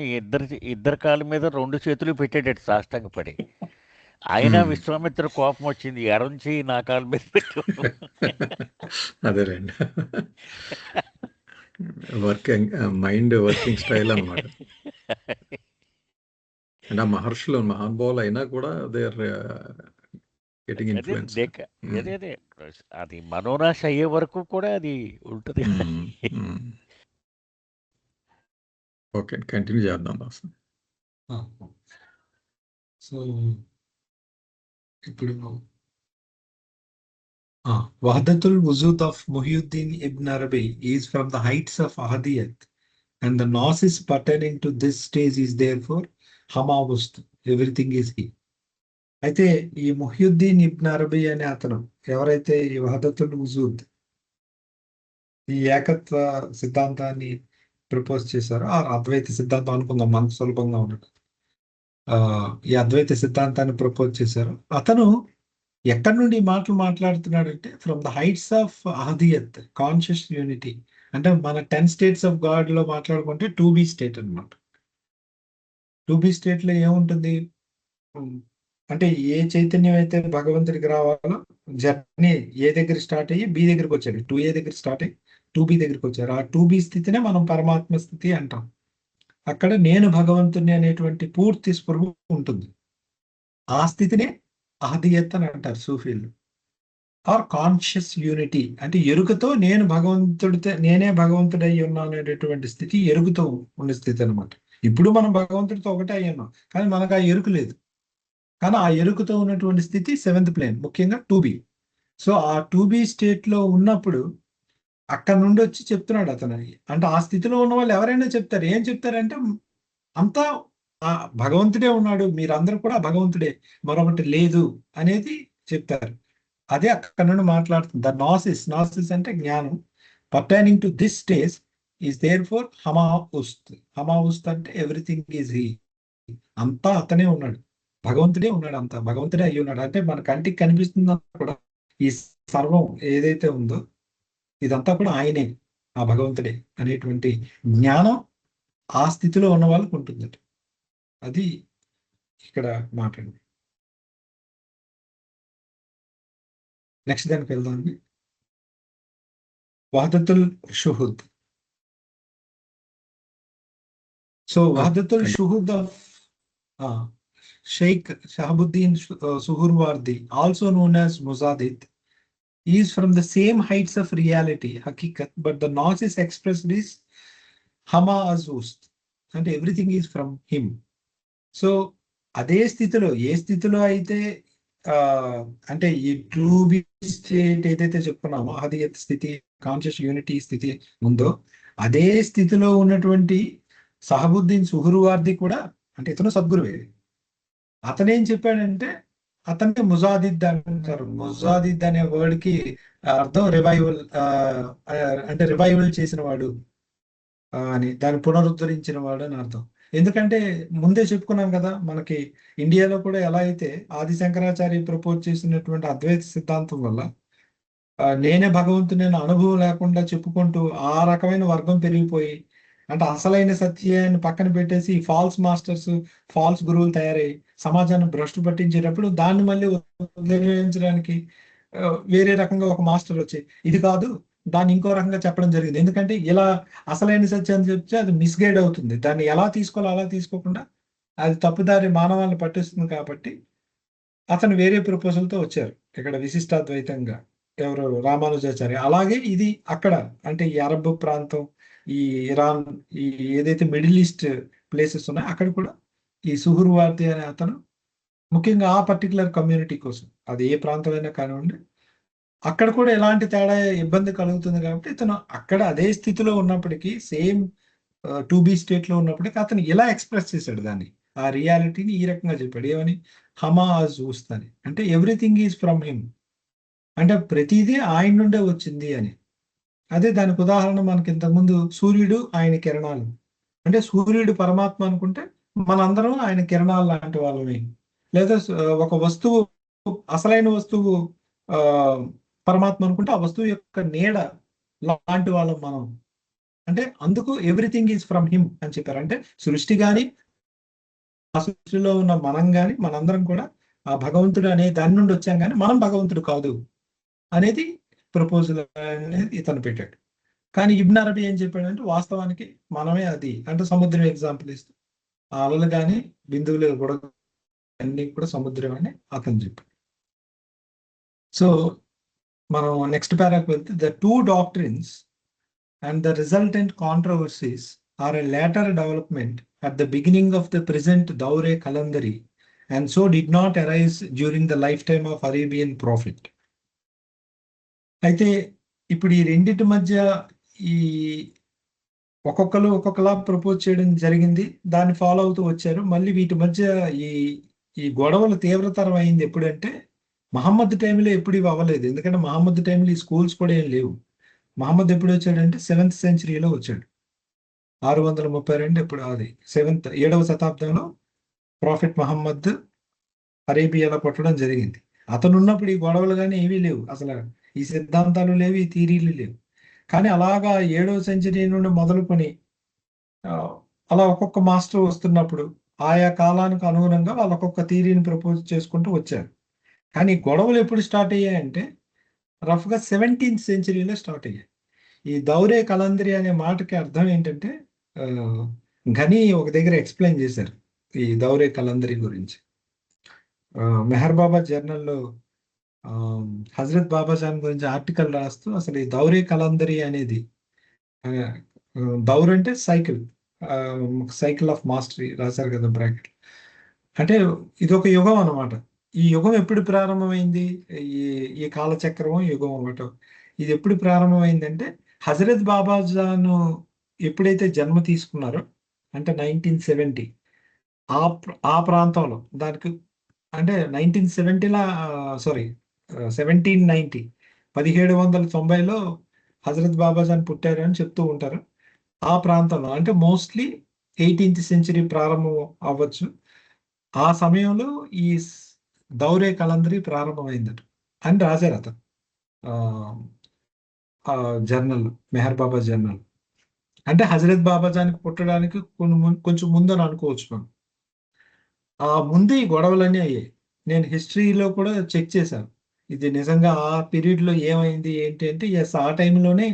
ఇద్దరి కాళ్ళ మీద 2 చేతులు పెట్టేటట్టు సాష్టాంగపడి. అయినా విశ్వామిత్రుడు కోపం వచ్చింది, ఎడంచి నా కాళ్ళ మీద పెట్టు. అదేలేండి, వర్కింగ్ మైండ్ వర్కింగ్ స్టైల్ అన్నమాట. అండ్ ఆ మహర్షులు మహానుభావులు అయినా కూడా దే ఆర్ గెటింగ్ ఇన్ఫ్లుయెన్స్. అదే అది మనోనాశ అయ్యే వరకు కూడా అది ఉంటుంది. ఓకే, కంటిన్యూ చేద్దాం దాసు. సో ఇప్పుడు Wahdatul Wujud of Muhyiddin Ibn Arabi is from the heights of Ahadiyat, and the gnosis pertaining to this stage is therefore Hamawust, everything is he. అయితే ఈ ముహ్యుద్దీన్ ఇబ్న్ అరబీ అనే అతను ఎవరైతే ఈ వహదతుల్ వుజూద్, ఈ ఏకత్వ సిద్ధాంతాన్ని ప్రపోజ్ చేశారో, ఆ అద్వైత సిద్ధాంతం అనుకుందాం మనకు సులభంగా ఉండదు, ఈ అద్వైత సిద్ధాంతాన్ని ప్రపోజ్ చేశారు. అతను ఎక్కడి నుండి మాటలు మాట్లాడుతున్నాడంటే ఫ్రమ్ ద హైట్స్ ఆఫ్ అహదియత్, కాన్షియస్ యూనిటీ. అంటే మన 10 స్టేట్స్ ఆఫ్ గాడ్ లో మాట్లాడుకుంటే 2B స్టేట్ అనమాట. 2B స్టేట్ లో ఏముంటుంది అంటే ఏ చైతన్యం అయితే భగవంతుడికి రావాలో జర్నీ ఏ దగ్గర స్టార్ట్ అయ్యి బి దగ్గరికి వచ్చాడు, 2A దగ్గర స్టార్ట్ అయ్యి 2B దగ్గరికి వచ్చారు. ఆ 2B స్థితినే మనం పరమాత్మ స్థితి అంటాం. అక్కడ నేను భగవంతుని అనేటువంటి పూర్తి స్పృహ ఉంటుంది. ఆ స్థితినే అహదియత్ అని అంటారు సూఫీలు. ఆర్ కాన్షియస్ యూనిటీ అంటే ఎరుకతో నేను భగవంతుడితో, నేనే భగవంతుడై ఉన్నాను అనేటువంటి స్థితి ఎరుకుతో ఉండే స్థితి అనమాట. ఇప్పుడు మనం భగవంతుడితో ఒకటే అయి ఉన్నాం, కానీ మనకు ఆ ఎరుకు లేదు. కానీ ఆ ఎరుకుతో ఉన్నటువంటి స్థితి 7th ప్లేన్, ముఖ్యంగా 2B. సో ఆ 2B స్టేట్ లో ఉన్నప్పుడు అక్కడ నుండి వచ్చి చెప్తున్నాడు అతను. అంటే ఆ స్థితిలో ఉన్న వాళ్ళు ఎవరైనా చెప్తారు. ఏం చెప్తారంటే అంతా ఆ భగవంతుడే ఉన్నాడు, మీరందరూ కూడా భగవంతుడే, మరొకటి లేదు అనేది చెప్తారు. అదే అక్కడ నుండి మాట్లాడుతుంది. ద నాసిస్ అంటే జ్ఞానం. Pertaining to this stage is therefore హమాఉస్త్ అంటే ఎవ్రీథింగ్ ఈజ్ హీ. అంతా అతనే ఉన్నాడు, భగవంతుడే ఉన్నాడు, అంతా భగవంతుడే అయ్యి ఉన్నాడు. అంటే మన కంటికి కనిపిస్తుందా కూడా ఈ సర్వం ఏదైతే ఉందో ఇదంతా కూడా ఆయనే, ఆ భగవంతుడే అనేటువంటి జ్ఞానం ఆ స్థితిలో ఉన్న వాళ్ళకు ఉంటుందట. అది ఇక్కడ మాట్లాడింది. నెక్స్ట్ దానికి వెళ్దామండి. వహదతుల్ షుహుద్. సో వహదతుల్ షుహుద్ of Sheikh Shahabuddin Suhurwardi, also known as Muzadid, is from the same heights of reality, hakikat, but the gnosis expressed is Hama Azust, and everything is from him. So అదే స్థితిలో, ఏ స్థితిలో అయితే అంటే ఈ 2B స్టేట్ ఏదైతే చెప్పుకున్నామో అహదియత్ స్థితి, conscious unity స్థితి ఉందో, అదే స్థితిలో ఉన్నటువంటి సహబుద్దీన్ సుహుర్వార్ది కూడా, అంటే ఇతను సద్గురువే. అతనేం చెప్పాడంటే అతన్ని ముజాదిద్ అంటారు. ముజాదిద్ అనే వర్డ్ కి అర్థం రివైవల్, అంటే రివైవల్ చేసిన వాడు అని, దాన్ని పునరుద్ధరించిన వాడు అని అర్థం. ఎందుకంటే ముందే చెప్పుకున్నాం కదా, మనకి ఇండియాలో కూడా ఎలా అయితే ఆది శంకరాచార్య ప్రపోజ్ చేసినటువంటి అద్వైత సిద్ధాంతం వల్ల నేనే భగవంతుని అనుభవం లేకుండా చెప్పుకుంటూ ఆ రకమైన వర్గం పెరిగిపోయి, అంటే అసలైన సత్యాన్ని పక్కన పెట్టేసి ఫాల్స్ మాస్టర్స్, ఫాల్స్ గురువులు తయారై సమాజాన్ని భ్రష్టు పట్టించేటప్పుడు దాన్ని మళ్ళీ వదిలించడానికి వేరే రకంగా ఒక మాస్టర్ వచ్చి ఇది కాదు దాన్ని ఇంకో రకంగా చెప్పడం జరిగింది. ఎందుకంటే ఇలా అసలైన సత్యాన్ని చెప్తే అది మిస్గైడ్ అవుతుంది. దాన్ని ఎలా తీసుకోవాలో అలా తీసుకోకుండా అది తప్పుదారి మానవాళ్ళని పట్టిస్తుంది కాబట్టి అతను వేరే ప్రపోజల్తో వచ్చారు ఇక్కడ విశిష్టాద్వైతంగా. ఎవరు? రామానుజాచార్య. అలాగే ఇది అక్కడ అంటే ఈ అరబ్ ప్రాంతం, ఈ ఇరాన్, ఈ ఏదైతే మిడిల్ ఈస్ట్ ప్లేసెస్ ఉన్నాయో అక్కడ కూడా ఈ సుహుర్వార్ది అనే అతను ముఖ్యంగా ఆ పర్టికులర్ కమ్యూనిటీ కోసం, అది ఏ ప్రాంతమైనా కానివ్వండి, అక్కడ కూడా ఎలాంటి తేడా ఇబ్బంది కలుగుతుంది కాబట్టి ఇతను అక్కడ అదే స్థితిలో ఉన్నప్పటికీ సేమ్ 2B స్టేట్ లో ఉన్నప్పటికీ అతను ఇలా ఎక్స్ప్రెస్ చేశాడు దాన్ని. ఆ రియాలిటీని ఈ రకంగా చెప్పాడు. ఏమని? హమా చూస్తాని అంటే ఎవ్రీథింగ్ ఈజ్ ఫ్రమ్ హిమ్, అంటే ప్రతిదీ ఆయన నుండే వచ్చింది అని. అదే దానికి ఉదాహరణ మనకి ఇంతకుముందు సూర్యుడు ఆయన కిరణాలు, అంటే సూర్యుడు పరమాత్మ అనుకుంటే మనందరం ఆయన కిరణాలు లాంటి వాళ్ళని. లేదా ఒక వస్తువు, అసలైన వస్తువు ఆ పరమాత్మ అనుకుంటే ఆ వస్తువు యొక్క నీడ లాంటి వాళ్ళం మనం. అంటే అందుకు ఎవ్రీథింగ్ ఈజ్ ఫ్రమ్ హిమ్ అని చెప్పారు. అంటే సృష్టి కానీ ఆ సృష్టిలో ఉన్న మనం కానీ మనందరం కూడా ఆ భగవంతుడు అనే దాని నుండి వచ్చాం, కానీ మనం భగవంతుడు కాదు అనేది ప్రపోజల్ అనేది ఇతను పెట్టాడు. కానీ ఇబ్న్ అరబీ ఏం చెప్పాడంటే వాస్తవానికి మనమే అది. అంటే సముద్రం ఎగ్జాంపుల్ ఇస్తూ ఆ అలలు కానీ బిందువులు కూడా అన్ని కూడా సముద్రం అని అతను చెప్పాడు. సో మనం నెక్స్ట్ పారాకి వెళ్తే the two doctrines and the resultant controversies are a later development at the beginning of the present Daure Kalandari, and so did not arise during the lifetime of Arabian prophet. అయితే ఇప్పుడు ఈ రెండింటి మధ్య ఈ ఒక్కొక్కరు ఒక్కొక్కలా propose చేయడం జరిగింది, దాన్ని ఫాలో అవుతూ వచ్చారు. మళ్ళీ వీటి మధ్య ఈ ఈ గొడవలు తీవ్రతరం అయింది ఎప్పుడంటే మహమ్మద్ టైంలో ఎప్పుడు ఇవి అవ్వలేదు. ఎందుకంటే మహమ్మద్ టైంలో ఈ స్కూల్స్ కూడా ఏం లేవు. మహమ్మద్ ఎప్పుడు వచ్చాడంటే 7th సెంచరీలో వచ్చాడు. 632 ఎప్పుడు అది 7వ శతాబ్దంలో ప్రాఫిట్ మహమ్మద్ అరేబియాలో పుట్టడం జరిగింది. అతను ఉన్నప్పుడు ఈ గొడవలు కానీ ఏవీ లేవు, అసలు ఈ సిద్ధాంతాలు లేవు, ఈ థీరీలు లేవు. కానీ అలాగా 7వ సెంచరీ నుండి మొదలుకొని అలా ఒక్కొక్క మాస్టర్ వస్తున్నప్పుడు ఆయా కాలానికి అనుగుణంగా వాళ్ళు ఒక్కొక్క థీరీని ప్రపోజ్ చేసుకుంటూ వచ్చారు. కానీ గొడవలు ఎప్పుడు స్టార్ట్ అయ్యాయంటే రఫ్గా 17th సెంచరీలో స్టార్ట్ అయ్యాయి. ఈ దౌరే కలందరి అనే మాటకి అర్థం ఏంటంటే ఘనీ ఒక దగ్గర ఎక్స్ప్లెయిన్ చేశారు ఈ దౌరే కలందరి గురించి. మెహర్ బాబా జర్నల్లో హజరత్ బాబాజాన్ గురించి ఆర్టికల్ రాస్తూ అసలు ఈ దౌరే కలందరి అనేది దౌర్ అంటే సైకిల్ ఆఫ్ మాస్టరీ రాశారు కదా బ్రాకెట్. అంటే ఇది ఒక యుగం అన్నమాట. ఈ యుగం ఎప్పుడు ప్రారంభమైంది? ఈ కాలచక్రం యుగం ఒకటో. ఇది ఎప్పుడు ప్రారంభమైందంటే హజరత్ బాబాజాను ఎప్పుడైతే జన్మ తీసుకున్నారో అంటే 1970 ఆ ప్రాంతంలో, దానికి అంటే 1970 1790 1790లో హజరత్ బాబాజాన్ పుట్టారు అని చెప్తూ ఉంటారు. ఆ ప్రాంతంలో అంటే మోస్ట్లీ 18th సెంచరీ ప్రారంభం అవ్వచ్చు. ఆ సమయంలో ఈ దౌరే కలందరి ప్రారంభమైందట అని రాశారు అతను జర్నల్, మెహర్ బాబా జర్నల్. అంటే హజరత్ బాబాజానికి పుట్టడానికి కొంచెం ముందు అని అనుకోవచ్చు మనం. ఆ ముందు ఈ గొడవలన్నీ అయ్యాయి. నేను హిస్టరీలో కూడా చెక్ చేశాను ఇది నిజంగా ఆ పీరియడ్లో ఏమైంది ఏంటి అంటే ఎస్, ఆ టైంలోనే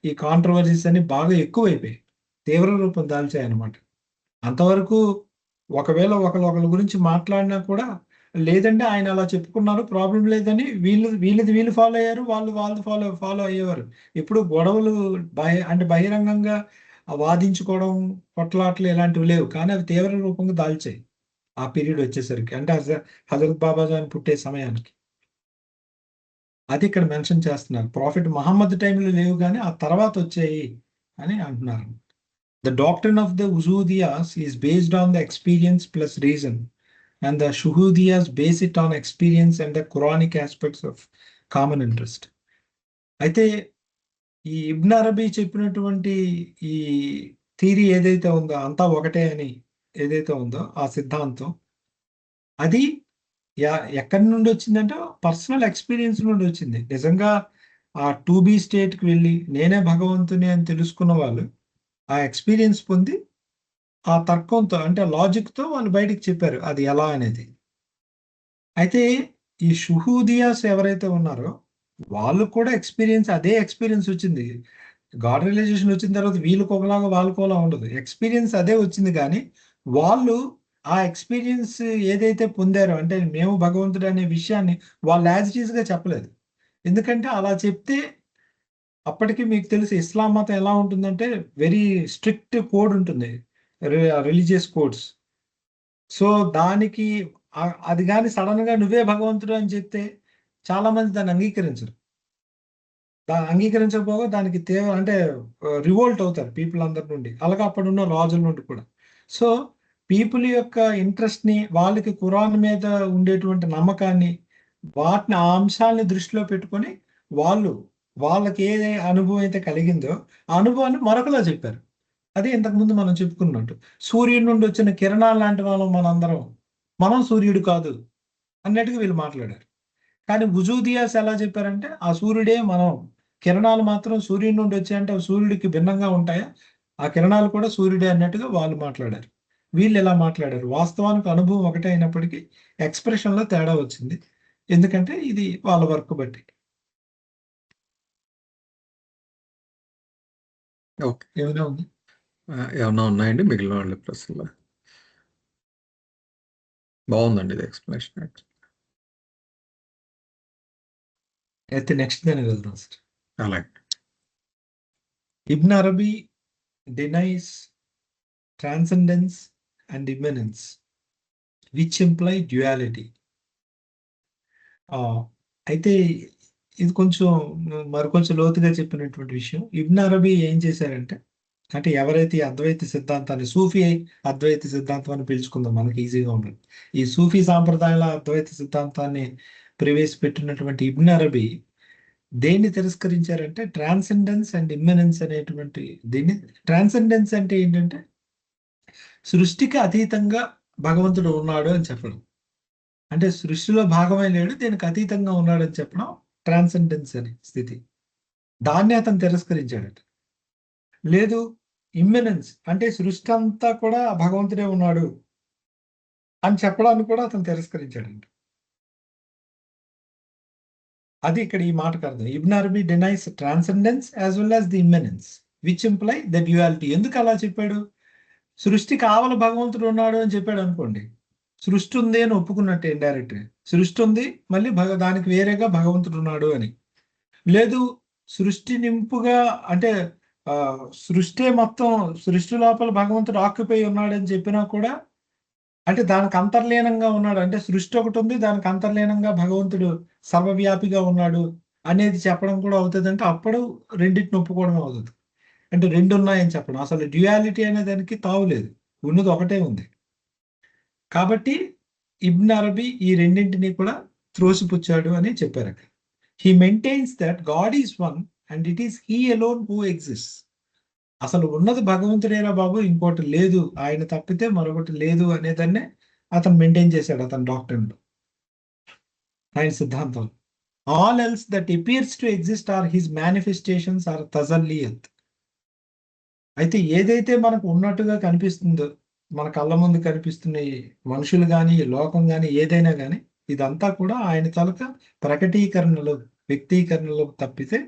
ఈ కాంట్రవర్సీస్ అన్ని బాగా ఎక్కువైపోయాయి, తీవ్ర రూపం దాల్చాయి అన్నమాట. అంతవరకు ఒకవేళ ఒకరి గురించి మాట్లాడినా కూడా లేదంటే ఆయన అలా చెప్పుకున్నారు, ప్రాబ్లం లేదని వీళ్ళు ఫాలో అయ్యారు, వాళ్ళు ఫాలో అయ్యేవారు. ఇప్పుడు గొడవలు అంటే బహిరంగంగా వాదించుకోవడం, కొట్లాట్లు ఇలాంటివి లేవు, కానీ అవి తీవ్ర రూపంగా దాల్చాయి ఆ పీరియడ్ వచ్చేసరికి, అంటే హజరత్ బాబాజాన్ పుట్టే సమయానికి. అది ఇక్కడ మెన్షన్ చేస్తున్నారు. ప్రాఫిట్ మహమ్మద్ టైంలో లేవు కానీ ఆ తర్వాత వచ్చాయి అని అంటున్నారు. The doctrine of the Uzudiyas is based on the experience plus reason, and the Shuhudiyas base it on experience and the Quranic aspects of common interest. అయితే ఈ ఇబ్న్ అరబీ చెప్పినటువంటి ఈ థీరీ ఏదైతే ఉందో అంతా ఒకటే అని ఏదైతే ఉందో ఆ సిద్ధాంతం, అది ఎక్కడి నుండి వచ్చిందంటే పర్సనల్ ఎక్స్పీరియన్స్ నుండి వచ్చింది. నిజంగా ఆ 2B స్టేట్కి వెళ్ళి నేనే భగవంతుని అని తెలుసుకున్న వాళ్ళు ఆ ఎక్స్పీరియన్స్ పొంది ఆ తర్కంతో అంటే లాజిక్తో వాళ్ళు బయటికి చెప్పారు అది ఎలా అనేది. అయితే ఈ షుహూదియాస్ ఎవరైతే ఉన్నారో వాళ్ళు కూడా అదే ఎక్స్పీరియన్స్ వచ్చింది. గాడ్ రియలైజేషన్ వచ్చిన తర్వాత వీళ్ళకి ఒకలాగా వాళ్ళకి ఒకలా ఉండదు. ఎక్స్పీరియన్స్ అదే వచ్చింది కానీ వాళ్ళు ఆ ఎక్స్పీరియన్స్ ఏదైతే పొందారో అంటే మేము భగవంతుడు అనే విషయాన్ని వాళ్ళు యాజ్ ఇట్ ఈస్‌గా చెప్పలేదు. ఎందుకంటే అలా చెప్తే అప్పటికి మీకు తెలుసు ఇస్లాం మతం ఎలా ఉంటుందంటే వెరీ స్ట్రిక్ట్ కోడ్ ఉంటుంది. Religious codes. సో, దానికి అది గాని సడెన్‌గా నువ్వే భగవంతుడు అని చెప్తే చాలామంది దాన్ని అంగీకరించరు. అంగీకరించకపోగా దానికి అంటే రివోల్ట్ అవుతారు పీపుల్ అందరి నుండి. అలాగే అప్పుడున్న రాజుల నుండి కూడా. సో, పీపుల్ యొక్క ఇంట్రెస్ట్‌ని వాళ్ళకి ఖురాన్ మీద ఉండేటువంటి నమ్మకాన్ని, వాటిని ఆ అంశాల్ని దృష్టిలో పెట్టుకొని వాళ్ళకి ఏ అనుభవం అయితే కలిగిందో, ఆ అనుభవాన్ని మరొకలా చెప్పారు. అదే ఇంతకుముందు మనం చెప్పుకున్నట్టు. సూర్యుడి నుండి వచ్చిన కిరణాలు లాంటి వాళ్ళం మనందరం. మనం సూర్యుడు కాదు అన్నట్టుగా వీళ్ళు మాట్లాడారు. కానీ వుజూదియాస్ ఎలా చెప్పారంటే, ఆ సూర్యుడే మనం. కిరణాలు మాత్రం సూర్యుడి నుండి వచ్చాయంటే అవి సూర్యుడికి భిన్నంగా ఉంటాయా? ఆ కిరణాలు కూడా సూర్యుడే అన్నట్టుగా వాళ్ళు మాట్లాడారు. వీళ్ళు ఎలా మాట్లాడారు? వాస్తవానికి అనుభవం ఒకటే అయినప్పటికీ ఎక్స్‌ప్రెషన్‌లో తేడా వచ్చింది. ఎందుకంటే ఇది వాళ్ళ వర్క్ బట్టి. ఓకే. ఏమైనా ఉంది? ఏమన్నా ఉన్నాయండి మిగిలిన వాళ్ళ ప్రశ్నలు? బాగుందండి ఇది ఎక్స్ప్లెనేషన్. అయితే నెక్స్ట్ దానికి వెళ్దాం సార్. అలాగే. Ibn Arabi denies transcendence and immanence, which imply duality. అయితే ఇది కొంచెం మరికొంచెం లోతుగా చెప్పినటువంటి విషయం. ఇబ్న్ అరబీ ఏం చేశారంటే, అంటే ఎవరైతే ఈ అద్వైత సిద్ధాంతాన్ని సూఫీ అద్వైత సిద్ధాంతం అని పిలుచుకుందాం మనకి ఈజీగా ఉంటుంది. ఈ సూఫీ సాంప్రదాయంలో అద్వైత సిద్ధాంతాన్ని ప్రవేశపెట్టినటువంటి ఇబ్న్ అరబీ దేన్ని తిరస్కరించారంటే ట్రాన్సెండెన్స్ అండ్ ఇమ్మెనెన్స్ అనేటువంటి దీన్ని. ట్రాన్సెండెన్స్ అంటే ఏంటంటే సృష్టికి అతీతంగా భగవంతుడు ఉన్నాడు అని చెప్పడం. అంటే సృష్టిలో భాగమై లేడు, దీనికి అతీతంగా ఉన్నాడు అని చెప్పడం ట్రాన్సెండెన్స్ అనే స్థితి. దాన్ని అతను తిరస్కరించాడట. లేదు, ఇమ్మెనెన్స్ అంటే సృష్టి అంతా కూడా భగవంతుడే ఉన్నాడు అని చెప్పడాన్ని కూడా అతను తిరస్కరించాడంట. అది ఇక్కడ ఈ మాటకు అర్థం. Ibn Arabi denies transcendence as well as the immanence which imply the duality. ఎందుకు అలా చెప్పాడు? సృష్టి కావల భగవంతుడు ఉన్నాడు అని చెప్పాడు అనుకోండి, సృష్టి ఉంది అని ఒప్పుకున్నట్టే ఇండైరెక్ట్. సృష్టి ఉంది, మళ్ళీ దానికి వేరేగా భగవంతుడు ఉన్నాడు అని. లేదు, సృష్టి నింపుగా అంటే సృష్టి మొత్తం, సృష్టి లోపల భగవంతుడు ఆక్యుపై ఉన్నాడు అని చెప్పినా కూడా, అంటే దానికి అంతర్లీనంగా ఉన్నాడు, అంటే సృష్టి ఒకటి ఉంది, దానికి అంతర్లీనంగా భగవంతుడు సర్వవ్యాపిగా ఉన్నాడు అనేది చెప్పడం కూడా అవుతుంది. అంటే అప్పుడు రెండింటిని ఒప్పుకోవడం అవుతుంది. అంటే రెండు ఉన్నాయని చెప్పడం. అసలు డ్యుయాలిటీ అనే దానికి తావులేదు, ఉన్నది ఒకటే ఉంది. కాబట్టి ఇబ్న్ అరబీ ఈ రెండింటిని కూడా త్రోసిపుచ్చాడు అని చెప్పారు అక్కడ. He maintains that God is one and it is he alone who exist. అసలు ఉన్నది భగవంతుడేరా బాబు, ఇంకోటి లేదు, ఆయన తప్పితే మరొకటి లేదు అనేదాన్నే అతను మెయింటైన్ చేశాడు అతని డాక్టర్లో, ఆయన సిద్ధాంతం. All else that appears to exist are his manifestations or తజల్లియత్. అయితే ఏదైతే మనకు ఉన్నట్టుగా కనిపిస్తుందో, మన కళ్ళ ముందు కనిపిస్తున్న ఈ మనుషులు కానీ, లోకం కానీ, ఏదైనా కానీ, ఇదంతా కూడా ఆయన తాలూకా ప్రకటీకరణలు, వ్యక్తీకరణలు తప్పితే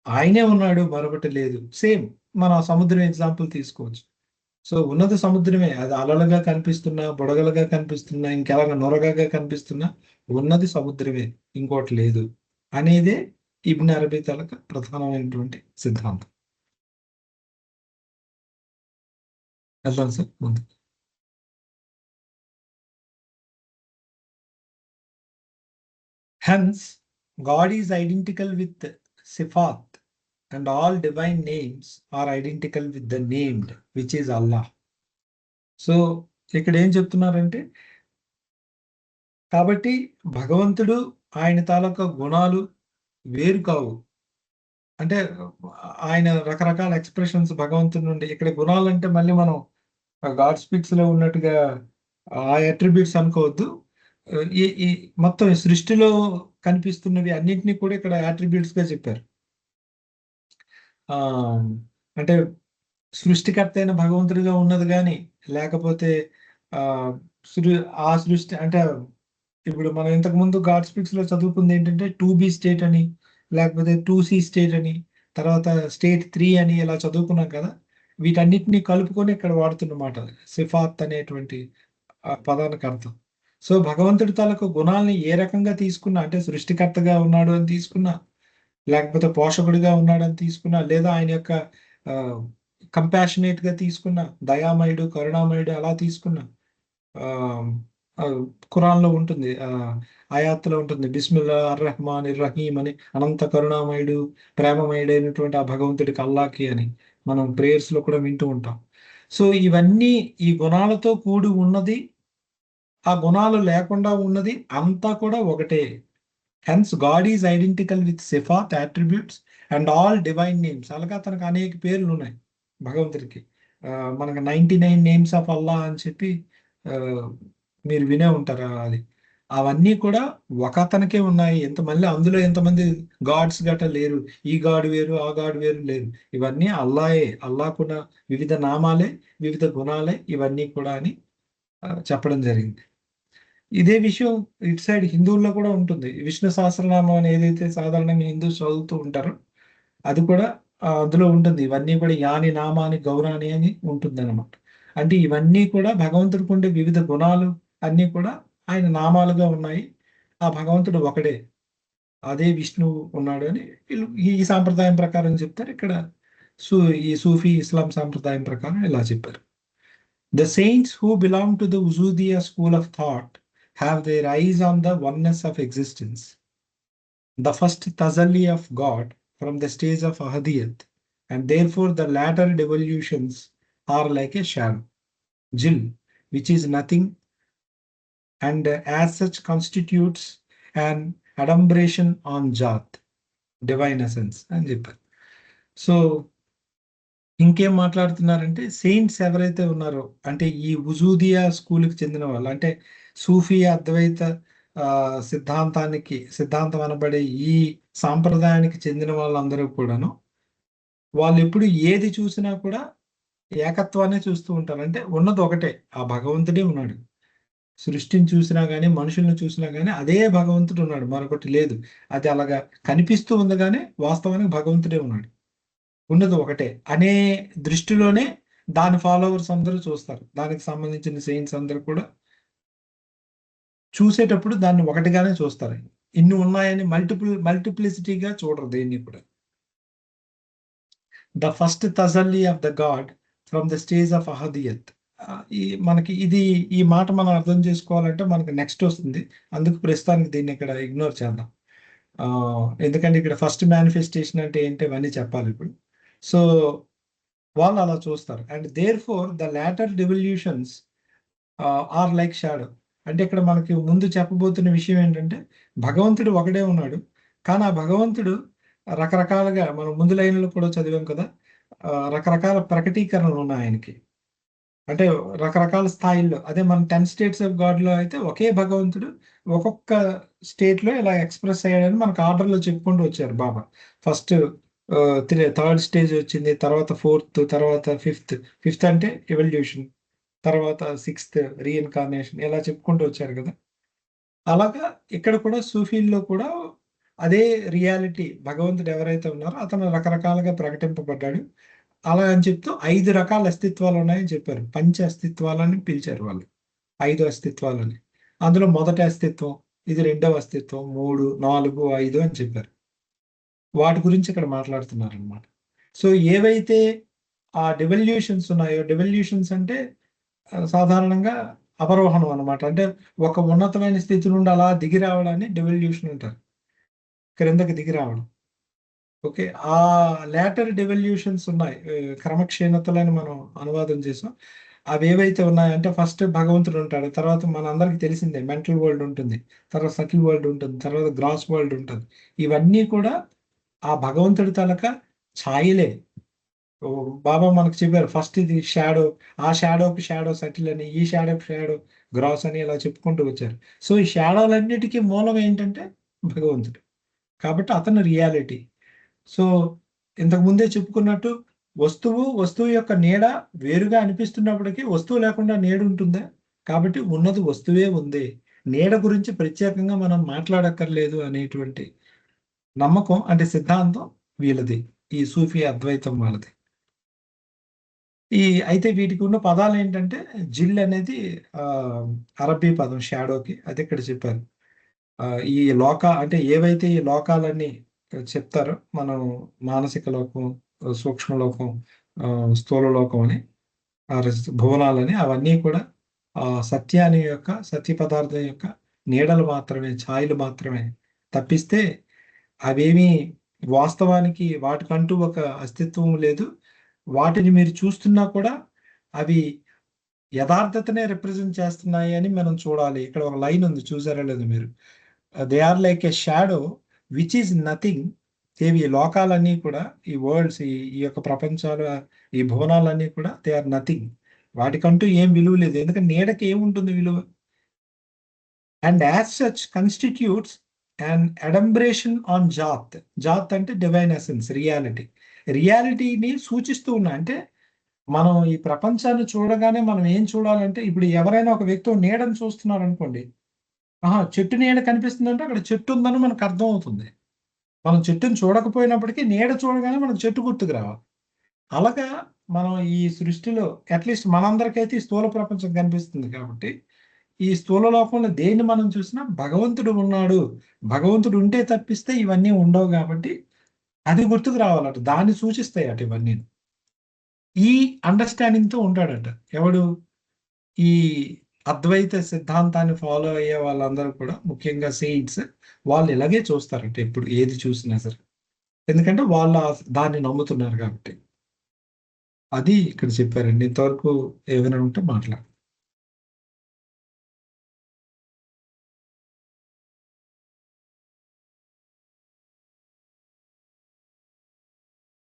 ఆయనే ఉన్నాడు, మరొకటి లేదు. సేమ్ మన సముద్రం ఎగ్జాంపుల్ తీసుకోవచ్చు. సో ఉన్నది సముద్రమే, అది అలలుగా కనిపిస్తున్నా, బుడగలుగా కనిపిస్తున్నా, ఇంకెలాగ నొరగగా కనిపిస్తున్నా, ఉన్నది సముద్రమే, ఇంకోటి లేదు అనేదే ఇబ్న్ అరబీ తాలూకా ప్రధానమైనటువంటి సిద్ధాంతం. వెళ్దాం సార్ ముందు. Hence, God is identical with Sifat, and all divine names are identical with the named, which is Allah. So ఇక్కడ ఏం చెప్తున్నారంటే, కాబట్టి భగవంతుడు, ఆయన తాలూకా గుణాలు వేరు కావు. అంటే ఆయన రకరకాల ఎక్స్ప్రెషన్స్ భగవంతుడి నుండి. ఇక్కడ గుణాలు అంటే మళ్ళీ మనం గాడ్ స్పీక్స్ లో ఉన్నట్టుగా ఆ అట్రిబ్యూట్స్ అనుకోవద్దు. ఈ ఈ మొత్తం సృష్టిలో కనిపిస్తున్నవి అన్నింటినీ కూడా ఇక్కడ అట్రిబ్యూట్స్ గా చెప్పారు. అంటే సృష్టికర్త అయిన భగవంతుడిగా ఉన్నది కానీ, లేకపోతే ఆ సృష్టి అంటే ఇప్పుడు మనం ఇంతకు ముందు గాడ్ స్పీక్స్ లో చదువుకుంది ఏంటంటే 2B స్టేట్ అని, లేకపోతే 2C స్టేట్ అని, తర్వాత స్టేట్ 3 అని ఇలా చదువుకున్నాం కదా. వీటన్నిటిని కలుపుకొని ఇక్కడ వాడుతున్నమాట సిఫాత్ అనేటువంటి పదానికి అర్థం. సో భగవంతుడి తాలూకు గుణాలని ఏ రకంగా తీసుకున్నా, అంటే సృష్టికర్తగా ఉన్నాడు అని తీసుకున్నా, లేకపోతే పోషకుడిగా ఉన్నాడని తీసుకున్నా, లేదా ఆయన యొక్క కంపాషనేట్ గా తీసుకున్నా, దయామయుడు, కరుణామయుడు అలా తీసుకున్నా, ఖురాన్లో ఉంటుంది, ఆయాత్తులో ఉంటుంది, బిస్మిల్లా అర్-రహ్మాన్ ఇర్-రహీం అని, అనంత కరుణామయుడు ప్రేమమయుడైనటువంటి ఆ భగవంతుడికి అల్లాకి అని మనం ప్రేయర్స్ లో కూడా వింటూ ఉంటాం. సో ఇవన్నీ ఈ గుణాలతో కూడి ఉన్నది, ఆ గుణాలు లేకుండా ఉన్నది అంతా కూడా ఒకటే. Hence God is identical with సిఫాత్ attributes and all divine names. అలాగా తనకు అనేక పేర్లు ఉన్నాయి భగవంతుడికి. మనకు 99 నేమ్స్ ఆఫ్ అల్లా అని చెప్పి మీరు వినే ఉంటారా అది. అవన్నీ కూడా ఒక అతనికే ఉన్నాయి. మళ్ళీ అందులో ఎంతమంది గాడ్స్ గట్ట లేరు. ఈ గాడ్ వేరు, ఆ గాడ్ వేరు లేరు. ఇవన్నీ అల్లాయే. అల్లాకున్న వివిధ నామాలే, వివిధ గుణాలే ఇవన్నీ కూడా అని చెప్పడం జరిగింది. ఇదే విషయం ఇటు సైడ్ హిందువుల్లో కూడా ఉంటుంది. విష్ణు సహస్రనామం అని ఏదైతే సాధారణంగా హిందూ చదువుతూ ఉంటారో అది కూడా అందులో ఉంటుంది. ఇవన్నీ కూడా యాని నామాని గౌరాని అని ఉంటుంది అనమాట. అంటే ఇవన్నీ కూడా భగవంతుడికి ఉండే వివిధ గుణాలు అన్నీ కూడా ఆయన నామాలుగా ఉన్నాయి. ఆ భగవంతుడు ఒకడే, అదే విష్ణువు ఉన్నాడు అని వీళ్ళు ఈ సాంప్రదాయం ప్రకారం చెప్తారు. ఇక్కడ ఈ సూఫీ ఇస్లాం సాంప్రదాయం ప్రకారం ఇలా చెప్పారు. The saints who belong to the Uzudiya school of thought have their eyes on the oneness of existence, the first tajalli of God from the stage of Ahadiyat, and therefore the latter devolutions are like a shadow, jinn, which is nothing and as such constitutes an adumbration on Jat, divine essence అని చెప్పారు. So ఇంకేం మాట్లాడుతున్నారంటే saints ఎవరైతే ఉన్నారో, అంటే ఈ ఉజూదియా స్కూల్కి చెందిన వాళ్ళు, అంటే సూఫీ అద్వైత సిద్ధాంతం అనబడే ఈ సాంప్రదాయానికి చెందిన వాళ్ళందరూ కూడాను వాళ్ళు ఎప్పుడు ఏది చూసినా కూడా ఏకత్వాన్ని చూస్తూ ఉంటారు. అంటే ఉన్నది ఒకటే, ఆ భగవంతుడే ఉన్నాడు. సృష్టిని చూసినా కానీ, మనుషుల్ని చూసినా కానీ అదే భగవంతుడు ఉన్నాడు, మరొకటి లేదు. అది అలాగా కనిపిస్తూ ఉంది కానీ వాస్తవానికి భగవంతుడే ఉన్నాడు, ఉన్నది ఒకటే అనే దృష్టిలోనే దాని ఫాలోవర్స్ అందరూ చూస్తారు. దానికి సంబంధించిన సెయింట్స్ అందరూ కూడా చూసేటప్పుడు దాన్ని ఒకటిగానే చూస్తారు. ఇన్ని ఉన్నాయని మల్టిప్లిసిటీగా చూడరు దేన్ని కూడా. ద ఫస్ట్ తజల్లీ of the God from the stage of అహదియత్. మనకి ఈ మాట మనం అర్థం చేసుకోవాలంటే మనకి నెక్స్ట్ వస్తుంది. అందుకు ప్రస్తుతానికి దీన్ని ఇక్కడ ఇగ్నోర్ చేద్దాం. ఎందుకంటే ఇక్కడ ఫస్ట్ మేనిఫెస్టేషన్ అంటే ఏంటి అవన్నీ చెప్పాలి ఇప్పుడు. సో వాళ్ళు అలా చూస్తారు. And therefore the latter devolutions are like shadow. అంటే ఇక్కడ మనకి ముందు చెప్పబోతున్న విషయం ఏంటంటే భగవంతుడు ఒకడే ఉన్నాడు, కానీ ఆ భగవంతుడు రకరకాలుగా, మనం ముందు లైన్లో కూడా చదివాం కదా, రకరకాల ప్రకటీకరణలు ఉన్నాయి ఆయనకి. అంటే రకరకాల స్థాయిల్లో, అదే మన 10 స్టేట్స్ ఆఫ్ గాడ్లో అయితే ఒకే భగవంతుడు ఒక్కొక్క స్టేట్లో ఇలా ఎక్స్ప్రెస్ అయ్యాడని మనకు ఆర్డర్లో చెప్పుకుంటూ వచ్చారు బాబా. ఫస్ట్ 3rd స్టేజ్ వచ్చింది, తర్వాత 4th, తర్వాత 5th అంటే ఎవల్యూషన్, తర్వాత 6th రీఇన్కార్నేషన్, ఇలా చెప్పుకుంటూ వచ్చారు కదా. అలాగా ఇక్కడ కూడా సూఫీల్లో కూడా అదే రియాలిటీ, భగవంతుడు ఎవరైతే ఉన్నారో అతను రకరకాలుగా ప్రకటింపబడ్డాడు. అలా అని చెప్తూ 5 రకాల అస్తిత్వాలు ఉన్నాయని చెప్పారు. పంచ అస్తిత్వాలని పిలిచారు వాళ్ళు, 5 అస్తిత్వాలని. అందులో మొదటి అస్తిత్వం, ఇది రెండవ అస్తిత్వం, 3, 4, 5 అని చెప్పారు. వాటి గురించి ఇక్కడ మాట్లాడుతున్నారు అనమాట. సో ఏవైతే ఆ డివల్యూషన్స్ ఉన్నాయో, డివల్యూషన్స్ అంటే సాధారణంగా అవరోహణం అనమాట. అంటే ఒక ఉన్నతమైన స్థితి నుండి అలా దిగి రావడాన్ని డివల్యూషన్ అంటారు, క్రిందకి దిగి రావడం. ఓకే, ఆ లాటర్ డివల్యూషన్స్ ఉన్నాయి, క్రమక్షీణతలని మనం అనువాదం చేసాం. అవి ఏవైతే ఉన్నాయంటే ఫస్ట్ భగవంతుడు ఉంటాడు, తర్వాత మన అందరికి తెలిసిందే మెంటల్ వరల్డ్ ఉంటుంది, తర్వాత సటిల్ వరల్డ్ ఉంటుంది, తర్వాత గ్రాస్ వరల్డ్ ఉంటుంది. ఇవన్నీ కూడా ఆ భగవంతుడి తాలూక ఛాయలే. బాబా మనకు చెప్పారు, ఫస్ట్ ఇది షాడో, ఆ షాడోకి షాడో సటిల్ అని, ఈ షాడోకి షాడో గ్రాస్ అని ఇలా చెప్పుకుంటూ వచ్చారు. సో ఈ షాడోలన్నిటికీ మూలం ఏంటంటే భగవంతుడు, కాబట్టి అతను రియాలిటీ. సో ఇంతకు ముందే చెప్పుకున్నట్టు వస్తువు యొక్క నీడ వేరుగా అనిపిస్తున్నప్పటికీ వస్తువు లేకుండా నీడ ఉంటుందా? కాబట్టి ఉన్నది వస్తువే ఉంది, నీడ గురించి ప్రత్యేకంగా మనం మాట్లాడక్కర్లేదు అనేటువంటి నమ్మకం అంటే సిద్ధాంతం వీళ్ళది, ఈ సూఫీ అద్వైతం వాళ్ళది. అయితే వీటికి ఉన్న పదాలు ఏంటంటే జిల్ అనేది అరబీ పదం షాడోకి, అది ఇక్కడ చెప్పారు. ఈ అంటే ఏవైతే ఈ లోకాలన్నీ చెప్తారో మనం, మానసిక లోకం, సూక్ష్మ లోకం, స్థూల లోకం అని, భువనాలని, అవన్నీ కూడా సత్యాన్ని యొక్క, సత్య పదార్థం యొక్క నీడలు మాత్రమే, ఛాయలు మాత్రమే తప్పిస్తే అవేమీ వాస్తవానికి వాటికంటూ ఒక అస్తిత్వం లేదు. వాటిని మీరు చూస్తున్నా కూడా అవి యథార్థతనే రిప్రజెంట్ చేస్తున్నాయి అని మనం చూడాలి. ఇక్కడ ఒక లైన్ ఉంది, చూసారా లేదు మీరు? They are like a shadow which is nothing. ఈ లోకాలన్నీ కూడా, ఈ వరల్డ్స్, ఈ యొక్క ప్రపంచాలు, ఈ భువనాలన్నీ కూడా దే ఆర్ నథింగ్. వాటికంటూ ఏం విలువ లేదు, ఎందుకంటే నీడకి ఏముంటుంది విలువ? And as such constitutes and adumbration on జాత్. జాత్ అంటే డివైన్ ఎసెన్స్, రియాలిటీ. రియాలిటీని సూచిస్తూ ఉన్నా, అంటే మనం ఈ ప్రపంచాన్ని చూడగానే మనం ఏం చూడాలంటే, ఇప్పుడు ఎవరైనా ఒక వ్యక్తి నీడని చూస్తున్నారు అనుకోండి, చెట్టు నీడ కనిపిస్తుందంటే అక్కడ చెట్టు ఉందని మనకు అర్థం అవుతుంది. మనం చెట్టుని చూడకపోయినప్పటికీ నీడ చూడగానే మనకు చెట్టు గుర్తుకు రావాలి. అలాగా మనం ఈ సృష్టిలో అట్లీస్ట్ మనందరికైతే ఈ స్థూల ప్రపంచం కనిపిస్తుంది కాబట్టి, ఈ స్థూల లోకంలో దేన్ని మనం చూసినా భగవంతుడు ఉన్నాడు, భగవంతుడు ఉంటే తప్పిస్తే ఇవన్నీ ఉండవు కాబట్టి అది గుర్తుకు రావాలట, దాన్ని సూచిస్తాయి అట ఇవన్నీ. ఈ అండర్స్టాండింగ్ తో ఉంటాడట ఎవడు? ఈ అద్వైత సిద్ధాంతాన్ని ఫాలో అయ్యే వాళ్ళందరూ కూడా, ముఖ్యంగా సెయింట్స్, వాళ్ళు ఇలాగే చూస్తారంటే ఎప్పుడు ఏది చూసినా సరే, ఎందుకంటే వాళ్ళు దాన్ని నమ్ముతున్నారు కాబట్టి. అది ఇక్కడ చెప్పారండి. ఇంతవరకు ఏమైనా ఉంటే మాట్లాడు.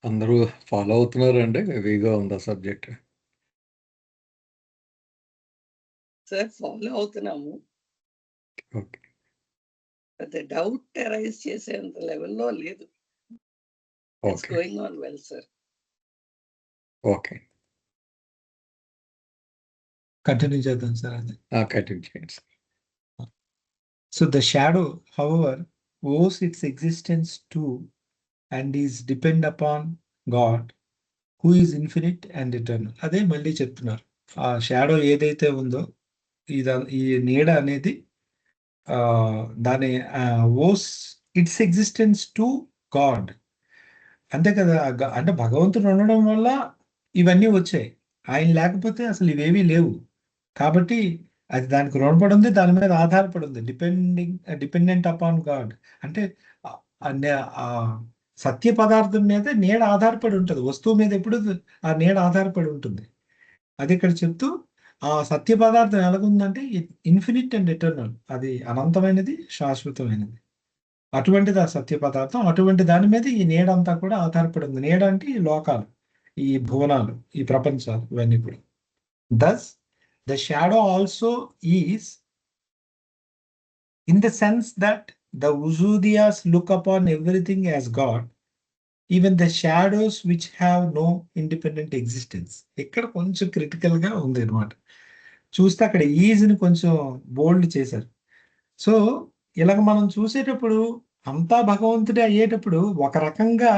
అందరూ ఫాలో అవుతున్నారండి? హెవీగా ఉందా సబ్జెక్ట్? సార్ ఫాలో అవుతున్నాము. ఓకే. పెద్ద డౌట్ అరైజ్ చేసేంత లెవెల్లో లేదు. It's okay. Going on well sir. Okay. Continue చేద్దాం సార్ అది. కంటిన్యూ చేయండి sir. So the shadow, however, owes its existence to and is depend upon God, who is infinite and eternal. అదే మళ్ళీ చెప్తున్నారు. ఆ షాడో ఏదైతే ఉందో, ఈ నీడ అనేది దాని ఓస్ ఇట్స్ ఎగ్జిస్టెన్స్ టు గాడ్. అంతే కదా, అంటే భగవంతుడు ఉండడం వల్ల ఇవన్నీ వచ్చాయి. ఆయన లేకపోతే అసలు ఇవేవీ లేవు. కాబట్టి అది దానికి రుణపడి ఉంది, దాని మీద ఆధారపడి ఉంది. డిపెండెంట్ అపాన్ గాడ్ అంటే సత్య పదార్థం మీద నీడ ఆధారపడి ఉంటుంది. వస్తువు మీద ఎప్పుడు ఆ నీడ ఆధారపడి ఉంటుంది. అది ఇక్కడ చెప్తూ, ఆ సత్య పదార్థం ఎలాగుందంటే ఇన్ఫినిట్ అండ్ ఎటర్నల్, అది అనంతమైనది, శాశ్వతమైనది. అటువంటిది ఆ సత్య పదార్థం. అటువంటి దాని మీద ఈ నీడ అంతా కూడా ఆధారపడి ఉంది. నీడ అంటే ఈ లోకాలు, ఈ భువనాలు, ఈ ప్రపంచాలు, ఇవన్నీ కూడా. దస్ the shadow also is, in the sense that the Uzudiyas look upon everything as God, even the shadows which have no independent existence. ఇక్కడ కొంచెం క్రిటికల్ గా ఉంది అనమాట. చూస్తే అక్కడ ఈజ్ని కొంచెం బోల్డ్ చేశారు. సో ఇలాగ మనం చూసేటప్పుడు అంతా భగవంతుడే అయ్యేటప్పుడు ఒక రకంగా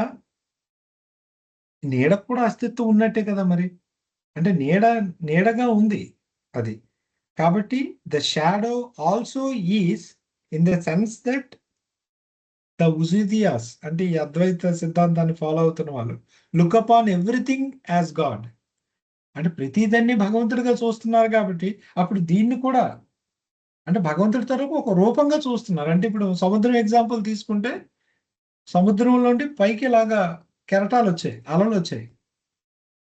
నీడకు కూడా అస్తిత్వం ఉన్నట్టే కదా మరి. అంటే నీడగా ఉంది అది. కాబట్టి the shadow also is in the sense that the ఉజిదియాస్ అంటే ఈ అద్వైత సిద్ధాంతాన్ని ఫాలో అవుతున్న వాళ్ళు look upon everything as God, అంటే ప్రతిదాన్ని భగవంతుడిగా చూస్తున్నారు. కాబట్టి అప్పుడు దీన్ని కూడా అంటే భగవంతుడి తరపు ఒక రూపంగా చూస్తున్నారు. అంటే ఇప్పుడు సముద్రం ఎగ్జాంపుల్ తీసుకుంటే, సముద్రంలోండి పైకి ఇలాగా కెరటాలు వచ్చాయి, అలలు వచ్చాయి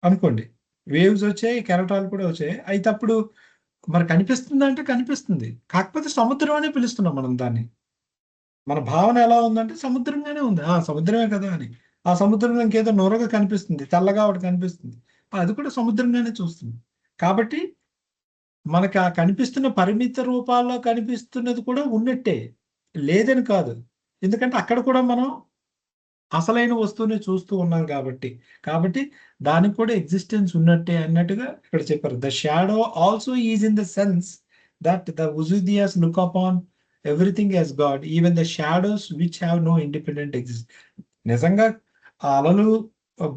అనుకోండి, వేవ్స్ వచ్చాయి, కెరటాలు కూడా వచ్చాయి. అయితే అప్పుడు మరి కనిపిస్తుందా అంటే కనిపిస్తుంది, కాకపోతే సముద్రం అనే పిలుస్తున్నాం మనం దాన్ని. మన భావన ఎలా ఉందంటే సముద్రంగానే ఉంది, సముద్రమే కదా అని. ఆ సముద్రం ఇంకేదో నొరగా కనిపిస్తుంది, తెల్లగా ఒకటి కనిపిస్తుంది, అది కూడా సముద్రంగానే చూస్తుంది. కాబట్టి మనకి ఆ కనిపిస్తున్న పరిమిత రూపాల్లో కనిపిస్తున్నది కూడా ఉన్నట్టే, లేదని కాదు. ఎందుకంటే అక్కడ కూడా మనం అసలైన వస్తువుని చూస్తూ ఉన్నాం కాబట్టి దానికి కూడా ఎగ్జిస్టెన్స్ ఉన్నట్టే అన్నట్టుగా ఇక్కడ చెప్పారు. The shadow also is in the sense that the ఉజుదియాస్ look upon everything as God, even the shadows which have no independent exist. నిజంగా ఆ అలలు,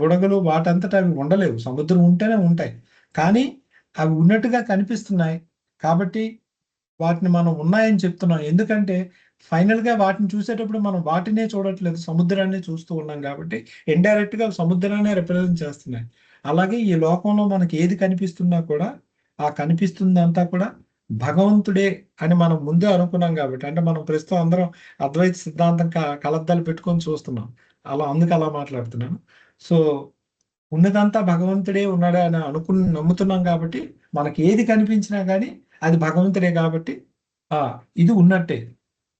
బుడగలు వాటంతటా అవి ఉండలేవు, సముద్రం ఉంటేనే ఉంటాయి, కానీ అవి ఉన్నట్టుగా కనిపిస్తున్నాయి కాబట్టి వాటిని మనం ఉన్నాయని చెప్తున్నాం. ఎందుకంటే ఫైనల్ గా వాటిని చూసేటప్పుడు మనం వాటినే చూడట్లేదు, సముద్రాన్ని చూస్తూ ఉన్నాం కాబట్టి ఇండైరెక్ట్ గా సముద్రాన్ని రిప్రజెంట్ చేస్తున్నాయి. అలాగే ఈ లోకంలో మనకి ఏది కనిపిస్తున్నా కూడా ఆ కనిపిస్తుందంతా కూడా భగవంతుడే అని మనం ముందే అనుకున్నాం కాబట్టి, అంటే మనం ప్రస్తుతం అందరం అద్వైత సిద్ధాంతం కలద్దాలు పెట్టుకొని చూస్తున్నాం, అందుకు అలా మాట్లాడుతున్నాను. సో ఉన్నదంతా భగవంతుడే ఉన్నాడు అని నమ్ముతున్నాం కాబట్టి మనకి ఏది కనిపించినా కానీ అది భగవంతుడే కాబట్టి ఇది ఉన్నట్టే.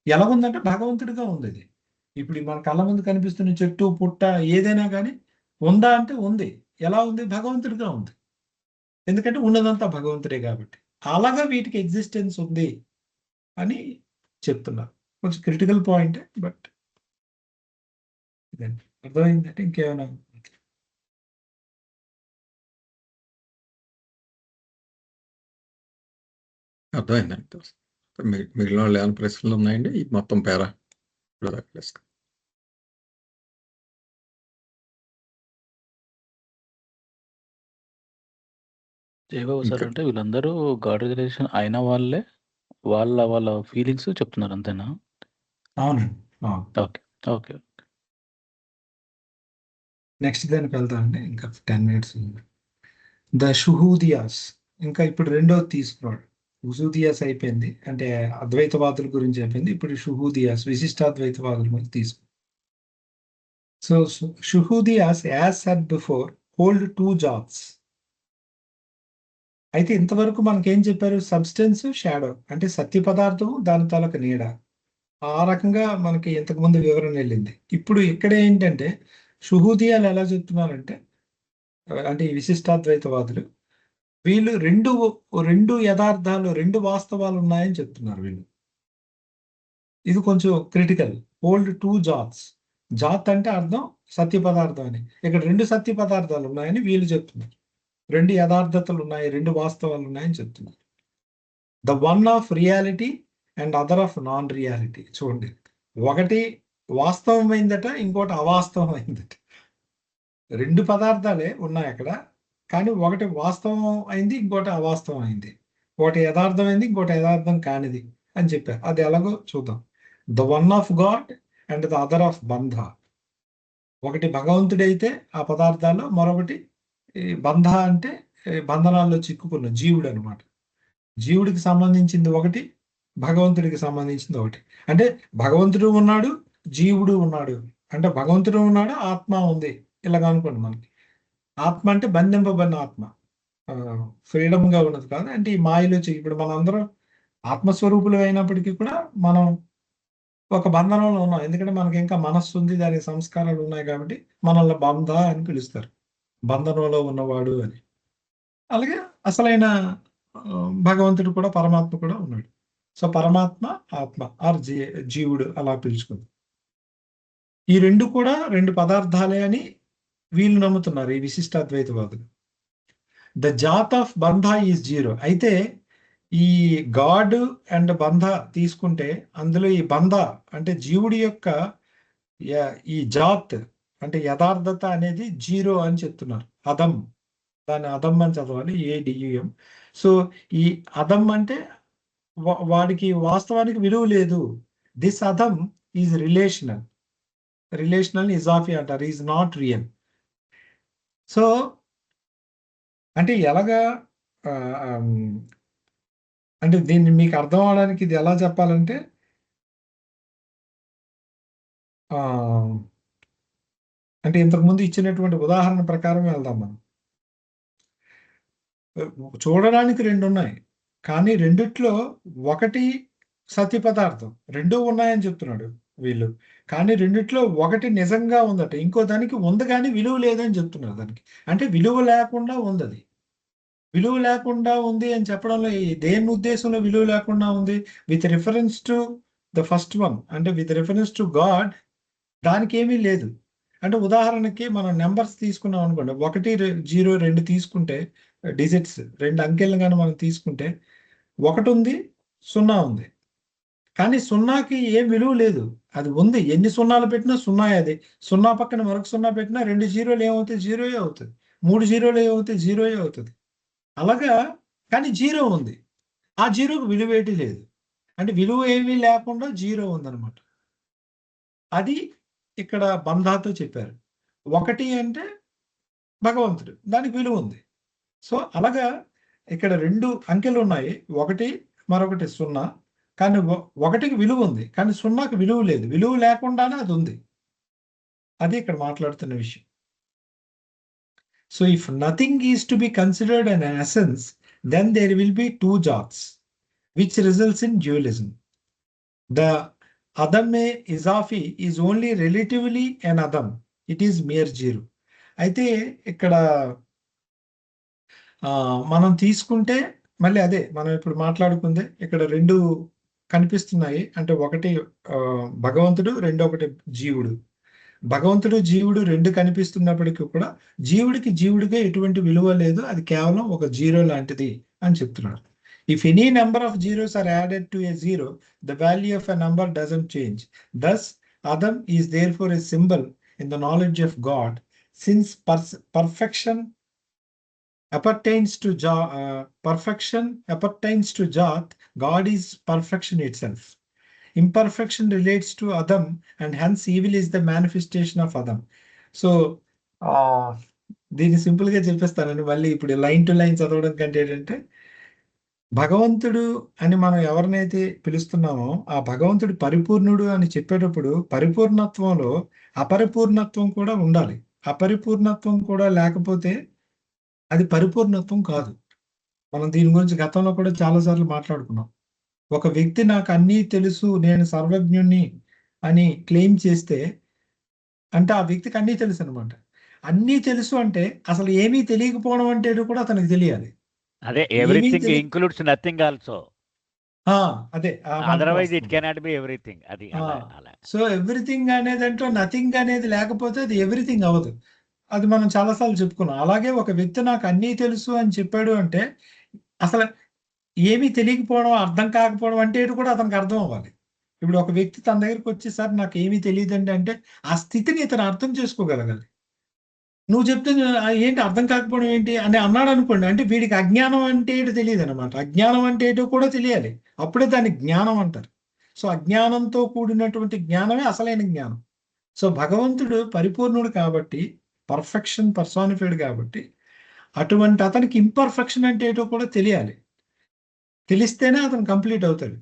ఎలా ఉందంటే భగవంతుడిగా ఉంది ఇది. ఇప్పుడు మన కళ్ళ ముందు కనిపిస్తున్న చెట్టు, పుట్ట ఏదైనా కానీ ఉందా అంటే ఉంది. ఎలా ఉంది? భగవంతుడిగా ఉంది. ఎందుకంటే ఉన్నదంతా భగవంతుడే కాబట్టి. అలాగా వీటికి ఎగ్జిస్టెన్స్ ఉంది అని చెప్తున్నారు. కొంచెం క్రిటికల్ పాయింట్, బట్ ఇదండి. అర్థమైందంటే ఇంకేమైనా అర్థమైందండి. మిగిలిన వాళ్ళు ఏమైనా ప్రశ్నలు ఉన్నాయండి? ఈ మొత్తం పేరా జయబాబు సార్, అంటే వీళ్ళందరూ గాడ్ రిలేషన్ అయిన వాళ్ళే వాళ్ళ ఫీలింగ్స్ చెప్తున్నారు అంతేనా? అవునండి. Okay, okay. నెక్స్ట్ దానికి వెళ్తానండి. ఇంకా 10 minutes ఉంది. ద షుహూదియాస్, ఇంకా ఇప్పుడు రెండోది తీసుకున్నాడు. ఉసూదియాస్ అయిపోయింది, అంటే అద్వైతవాదుల గురించి అయిపోయింది. ఇప్పుడు షుహూదియాస్, విశిష్టాద్వైతవాదుల గురించి తీసుకు. సో షుహూదియాస్ as said before hold 2 jobs. అయితే ఇంతవరకు మనకేం చెప్పారు? సబ్స్టెన్స్, షాడో, అంటే సత్య పదార్థం, దాని తాలూకు నీడ. ఆ రకంగా మనకి ఇంతకుముందు వివరణ వెళ్ళింది. ఇప్పుడు ఇక్కడ ఏంటంటే షుహూదియాలు ఎలా చెప్తున్నారంటే, అంటే ఈ విశిష్టాద్వైతవాదులు వీళ్ళు రెండు యథార్థాలు, 2 వాస్తవాలు ఉన్నాయని చెప్తున్నారు వీళ్ళు. ఇది కొంచెం క్రిటికల్. హోల్డ్ 2 జాత్స్. జాత్ అంటే అర్థం సత్య పదార్థం అని. ఇక్కడ 2 సత్య పదార్థాలు ఉన్నాయని వీళ్ళు చెప్తున్నారు. 2 యథార్థతలు ఉన్నాయి, 2 వాస్తవాలు ఉన్నాయని చెప్తున్నారు. The one of reality and other of non reality. చూడండి, ఒకటి వాస్తవమైందట, ఇంకోటి అవాస్తవమైందట. 2 పదార్థాలే ఉన్నాయి అక్కడ, కానీ ఒకటి వాస్తవం అయింది, ఇంకోటి అవాస్తవం అయింది. ఒకటి యథార్థమైంది, ఇంకోటి యథార్థం కానిది అని చెప్పారు. అది ఎలాగో చూద్దాం. The one of God and the other of బంధ. ఒకటి భగవంతుడైతే ఆ పదార్థాల్లో, మరొకటి బంధ అంటే బంధనాల్లో చిక్కుకున్న జీవుడు అనమాట. జీవుడికి సంబంధించింది ఒకటి, భగవంతుడికి సంబంధించింది ఒకటి. అంటే భగవంతుడు ఉన్నాడు, జీవుడు ఉన్నాడు. అంటే భగవంతుడు ఉన్నాడు, ఆత్మ ఉంది. ఇలాగ అనుకోండి. మనకి ఆత్మ అంటే బంధింపబడిన ఆత్మ, ఫ్రీడమ్ గా ఉన్నది కాదు. అంటే ఈ మాయలో ఇప్పుడు మనం అందరం ఆత్మస్వరూపులు అయినప్పటికీ కూడా మనం ఒక బంధనంలో ఉన్నాం. ఎందుకంటే మనకి ఇంకా మనస్సు ఉంది, దానికి సంస్కారాలు ఉన్నాయి కాబట్టి మనల్ని బంధ అని పిలుస్తారు, బంధనంలో ఉన్నవాడు అని. అలాగే అసలైన భగవంతుడు కూడా, పరమాత్మ కూడా ఉన్నాడు. సో పరమాత్మ, ఆత్మ ఆర్ జీవుడు అలా పిలుచుకుంది. ఈ 2 కూడా 2 పదార్థాలే అని వీళ్ళు నమ్ముతున్నారు, ఈ విశిష్టాద్వైతవాదులు. ద జాత్ ఆఫ్ బంధ ఈజ్ 0. అయితే ఈ గాడ్ అండ్ బంధ తీసుకుంటే అందులో ఈ బంధ అంటే జీవుడి యొక్క ఈ జాత్ అంటే యథార్థత అనేది 0 అని చెప్తున్నారు. అదం, దాన్ని అదం అని చదవాలి, ADUM. సో ఈ అదం అంటే వాడికి వాస్తవానికి విలువ లేదు. దిస్ అదం ఈజ్ రిలేషనల్ ఇజాఫీ అంటారు, ఈజ్ నాట్ రియల్. సో అంటే ఎలాగా అంటే దీన్ని మీకు అర్థం అవడానికి ఇది ఎలా చెప్పాలంటే, అంటే ఇంతకుముందు ఇచ్చినటువంటి ఉదాహరణ ప్రకారం వెళ్దాం మనం. చూడడానికి 2 ఉన్నాయి, కానీ రెండిట్లో ఒకటి సత్య పదార్థం. 2 ఉన్నాయని చెప్తున్నాడు వీళ్ళు, కానీ రెండిట్లో ఒకటి నిజంగా ఉందట, ఇంకో దానికి ఉంది కానీ విలువ లేదని చెప్తున్నారు దానికి. అంటే విలువ లేకుండా ఉంది. అది విలువ లేకుండా ఉంది అని చెప్పడంలో దేని ఉద్దేశంలో విలువ లేకుండా ఉంది? With reference to the first one, అంటే విత్ రిఫరెన్స్ టు గాడ్ దానికి ఏమీ లేదు. అంటే ఉదాహరణకి మనం నెంబర్స్ తీసుకున్నాం అనుకోండి, 1, 0, 2 తీసుకుంటే, డిజిట్స్ 2 అంకెలు కానీ మనం తీసుకుంటే 1 ఉంది, 0 ఉంది. కానీ సున్నాకి ఏం విలువ లేదు. అది ఉంది, ఎన్ని సున్నాలు పెట్టినా సున్నా. అది సున్నా పక్కన మరొక సున్నా పెట్టినా 2 జీరోలు ఏమవుతాయి? జీరోయే అవుతుంది. 3 జీరోలు ఏమవుతాయి? జీరోయే అవుతుంది. అలాగా. కానీ జీరో ఉంది, ఆ జీరోకి విలువ ఏంటి లేదు. అంటే విలువ ఏమీ లేకుండా జీరో ఉందన్నమాట. అది ఇక్కడ బంధాతో చెప్పారు. 1 అంటే భగవంతుడు, దానికి విలువ ఉంది. సో అలాగా ఇక్కడ 2 అంకెలు ఉన్నాయి, 1 మరొకటి 0. కానీ 1కి విలువ ఉంది, కానీ 0కి విలువ లేదు. విలువ లేకుండానే అది ఉంది. అది ఇక్కడ మాట్లాడుతున్న విషయం. So if nothing is to be considered an essence, then there will be 2 jats, which results in dualism. The Adam-e Izafi is only relatively an Adam. It is mere zero. అయితే ఇక్కడ మనం తీసుకుంటే మళ్ళీ అదే మనం ఇప్పుడు మాట్లాడుకుందే, ఇక్కడ 2 కనిపిస్తున్నాయి. అంటే ఒకటి భగవంతుడు, ఒకటి జీవుడు. భగవంతుడు జీవుడు 2 కనిపిస్తున్నప్పటికీ కూడా జీవుడికి ఎటువంటి విలువ లేదు, అది కేవలం ఒక జీరో లాంటిది అని చెప్తున్నారు. If any number of zeros are added to a zero, the value of a number doesn't change. Thus, Adam is therefore a symbol in the knowledge of God. Since perfection appertains to Jat, God is perfection itself. Imperfection relates to Adam, and hence evil is the manifestation of Adam. So, దీన్ని సింపుల్గా చెప్పేస్తానండి. మళ్ళీ ఇప్పుడు line to line చదవడం కంటే ఏంటంటే, భగవంతుడు అని మనం ఎవరినైతే పిలుస్తున్నామో ఆ భగవంతుడు పరిపూర్ణుడు అని చెప్పేటప్పుడు పరిపూర్ణత్వంలో అపరిపూర్ణత్వం కూడా ఉండాలి. అపరిపూర్ణత్వం కూడా లేకపోతే అది పరిపూర్ణత్వం కాదు. మనం దీని గురించి గతంలో కూడా చాలాసార్లు మాట్లాడుకున్నాం. ఒక వ్యక్తి నాకు అన్నీ తెలుసు, నేను సర్వజ్ఞుణ్ణి అని క్లెయిమ్ చేస్తే అంటే ఆ వ్యక్తికి అన్నీ తెలుసు అనమాట. అన్నీ తెలుసు అంటే అసలు ఏమీ తెలియకపోవడం అంటే కూడా అతనికి తెలియాలి. అదే ఎవ్రీథింగ్ ఇంక్లూడ్స్ నథింగ్ ఆల్సో. అదే otherwise it cannot be everything. అది సో ఎవ్రీథింగ్ అనేది అంటే నథింగ్ అనేది లేకపోతే అది ఎవ్రీథింగ్ అవ్వదు. అది మనం చాలాసార్లు చెప్పుకున్నాం. అలాగే ఒక వ్యక్తి నాకు అన్నీ తెలుసు అని చెప్పాడు అంటే అసలు ఏమీ తెలియకపోవడం, అర్థం కాకపోవడం అంటే కూడా అతనికి అర్థం అవ్వాలి. ఇప్పుడు ఒక వ్యక్తి తన దగ్గరికి వచ్చి సార్ నాకు ఏమీ తెలియదండి అంటే ఆ స్థితిని ఇతను అర్థం చేసుకోగలగాలి. నువ్వు చెప్తే ఏంటి అర్థం కాకపోవడం ఏంటి అని అన్నాడు అనుకోండి, అంటే వీడికి అజ్ఞానం అంటే ఏంటో తెలియదు అనమాట. అజ్ఞానం అంటే ఏంటో కూడా తెలియాలి, అప్పుడే దాన్ని జ్ఞానం అంటారు. సో అజ్ఞానంతో కూడినటువంటి జ్ఞానమే అసలైన జ్ఞానం. సో భగవంతుడు పరిపూర్ణుడు కాబట్టి, పర్ఫెక్షన్ పర్సానిఫైడ్ కాబట్టి, అటువంటి అతనికి ఇంపర్ఫెక్షన్ అంటే ఏంటో కూడా తెలియాలి. తెలిస్తేనే అతను కంప్లీట్ అవుతాడు.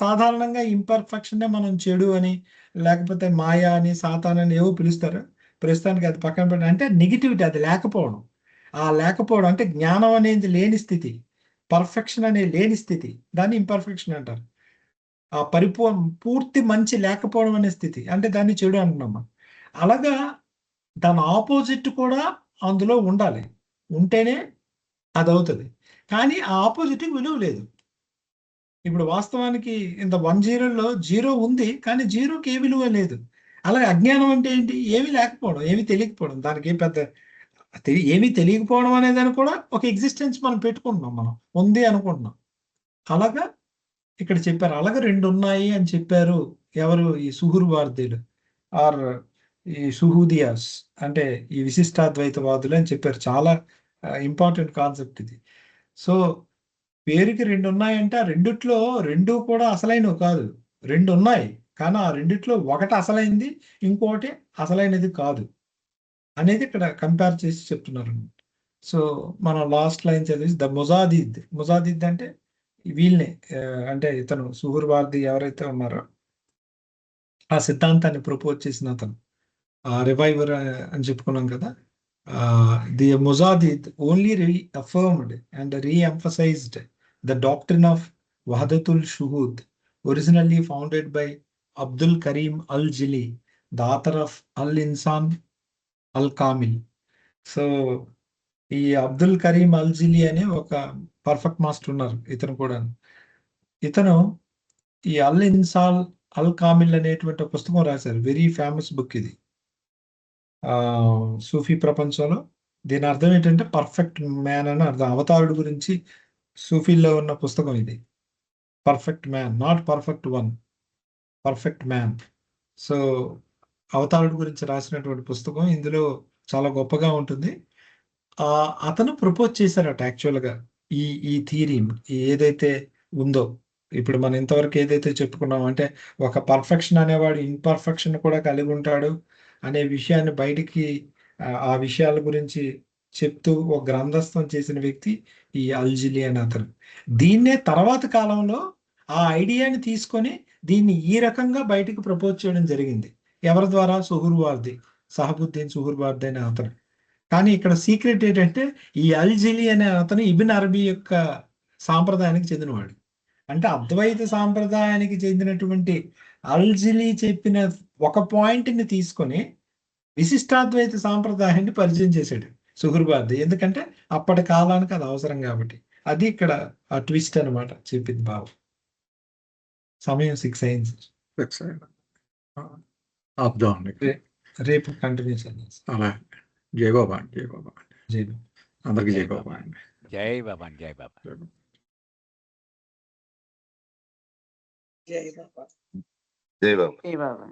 సాధారణంగా ఇంపర్ఫెక్షన్నే మనం చెడు అని, లేకపోతే మాయా అని, సాతాన్ అని ఏవో పిలుస్తారు. ప్రస్తుతానికి అది పక్కన పెట్టండి. అంటే నెగిటివిటీ, అది లేకపోవడం. లేకపోవడం అంటే జ్ఞానం అనేది లేని స్థితి, పర్ఫెక్షన్ అనేది లేని స్థితి, దాన్ని ఇంపర్ఫెక్షన్ అంటారు. పూర్తి మంచి లేకపోవడం అనే స్థితి, అంటే దాన్ని చెడు అంటున్నాం. అలాగా దాని ఆపోజిట్ కూడా అందులో ఉండాలి, ఉంటేనే అది అవుతుంది. కానీ ఆ ఆపోజిట్కి విలువ లేదు. ఇప్పుడు వాస్తవానికి ఇంత 1 జీరోలో 0 ఉంది, కానీ 0కి ఏ విలువ లేదు. అలాగే అజ్ఞానం అంటే ఏంటి? ఏమీ లేకపోవడం, ఏమీ తెలియకపోవడం. దానికి ఏం పెద్ద ఏమీ తెలియకపోవడం అనేదాన్ని కూడా ఒక ఎగ్జిస్టెన్స్ మనం పెట్టుకుంటున్నాం, మనం ఉంది అనుకుంటున్నాం. అలాగా ఇక్కడ చెప్పారు. అలాగే 2 ఉన్నాయి అని చెప్పారు. ఎవరు? ఈ సుహుర్వార్దీలు ఆర్ ఈ సుహూదియాస్, అంటే ఈ విశిష్టాద్వైతవాదులు అని చెప్పారు. చాలా ఇంపార్టెంట్ కాన్సెప్ట్ ఇది. సో పేరుకి 2 ఉన్నాయంటే ఆ రెండిట్లో 2 కూడా అసలైనవి కాదు. 2 ఉన్నాయి, కానీ ఆ రెండిట్లో ఒకటి అసలైంది, ఇంకోటి అసలైనది కాదు అనేది ఇక్కడ కంపేర్ చేసి చెప్తున్నారు. సో మనం లాస్ట్ లైన్ చదివి ద ముజాదిద్ అంటే వీళ్ళనే, అంటే ఇతను సుహుర్వార్ది ఎవరైతే ఉన్నారో ఆ సిద్ధాంతాన్ని ప్రపోజ్ చేసిన అతను, రివైవర్ అని చెప్పుకున్నాం కదా. ది ముజాదిద్ only reaffirmed and re-emphasized the doctrine of Wahdatul Shuhud, originally founded by Abdul Karim al-Jili, the author of Al-Insan al-Kamil. So ఈ అబ్దుల్ కరీం అల్-జిలి అనే ఒక పర్ఫెక్ట్ మాస్టర్ ఉన్నారు. ఇతను కూడా, ఇతను ఈ అల్-ఇన్సాన్ అల్-కామిల్ అనేటువంటి పుస్తకం రాశారు. వెరీ ఫేమస్ బుక్ ఇది సూఫీ ప్రపంచంలో. దీని అర్థం ఏంటంటే పర్ఫెక్ట్ మ్యాన్ అని అర్థం. అవతారుడు గురించి సూఫీల్లో ఉన్న పుస్తకం ఇది. Perfect man, not perfect one, perfect man. So అవతారుడు గురించి రాసినటువంటి పుస్తకం ఇందులో చాలా గొప్పగా ఉంటుంది. అతను ప్రపోజ్ చేశారట యాక్చువల్గా ఈ ఈ థియరీ ఏదైతే ఉందో. ఇప్పుడు మనం ఇంతవరకు ఏదైతే చెప్పుకున్నాం అంటే ఒక పర్ఫెక్షన్ అనేవాడు ఇన్పర్ఫెక్షన్ కూడా కలిగి ఉంటాడు అనే విషయాన్ని బయటికి ఆ విషయాల గురించి చెప్తూ ఒక గ్రంథస్థం చేసిన వ్యక్తి ఈ అల్జిలి అని అతను. దీన్నే తర్వాత కాలంలో ఆ ఐడియాని తీసుకొని దీన్ని ఈ రకంగా బయటికి ప్రపోజ్ చేయడం జరిగింది. ఎవరి ద్వారా? సుహుర్వార్ది, సహబుద్దీన్ సుహుర్వార్ది అనే అతను. కానీ ఇక్కడ సీక్రెట్ ఏంటంటే ఈ అల్జిలి అనే అతను ఇబిన్ అరబీ యొక్క సాంప్రదాయానికి చెందినవాడు. అంటే అద్వైత సాంప్రదాయానికి చెందినటువంటి అల్జిలి చెప్పిన ఒక పాయింట్ని తీసుకొని విశిష్టాద్వైత సాంప్రదాయాన్ని పరిచయం చేశాడు సుహుర్వార్ది. ఎందుకంటే అప్పటి కాలానికి అది అవసరం కాబట్టి. అది ఇక్కడ ఆ ట్విస్ట్ అనమాట చెప్పింది బాబు. సమయం 6 అయింది. ఆపుదాం. రేపు కంటిన్యూషన్. అలా జై బాబా, జై బాబా, జై బాబా. అందరికి జై బాబా అండి. జై బాబా, జై బాబా. జై బాబా. జై బాబా.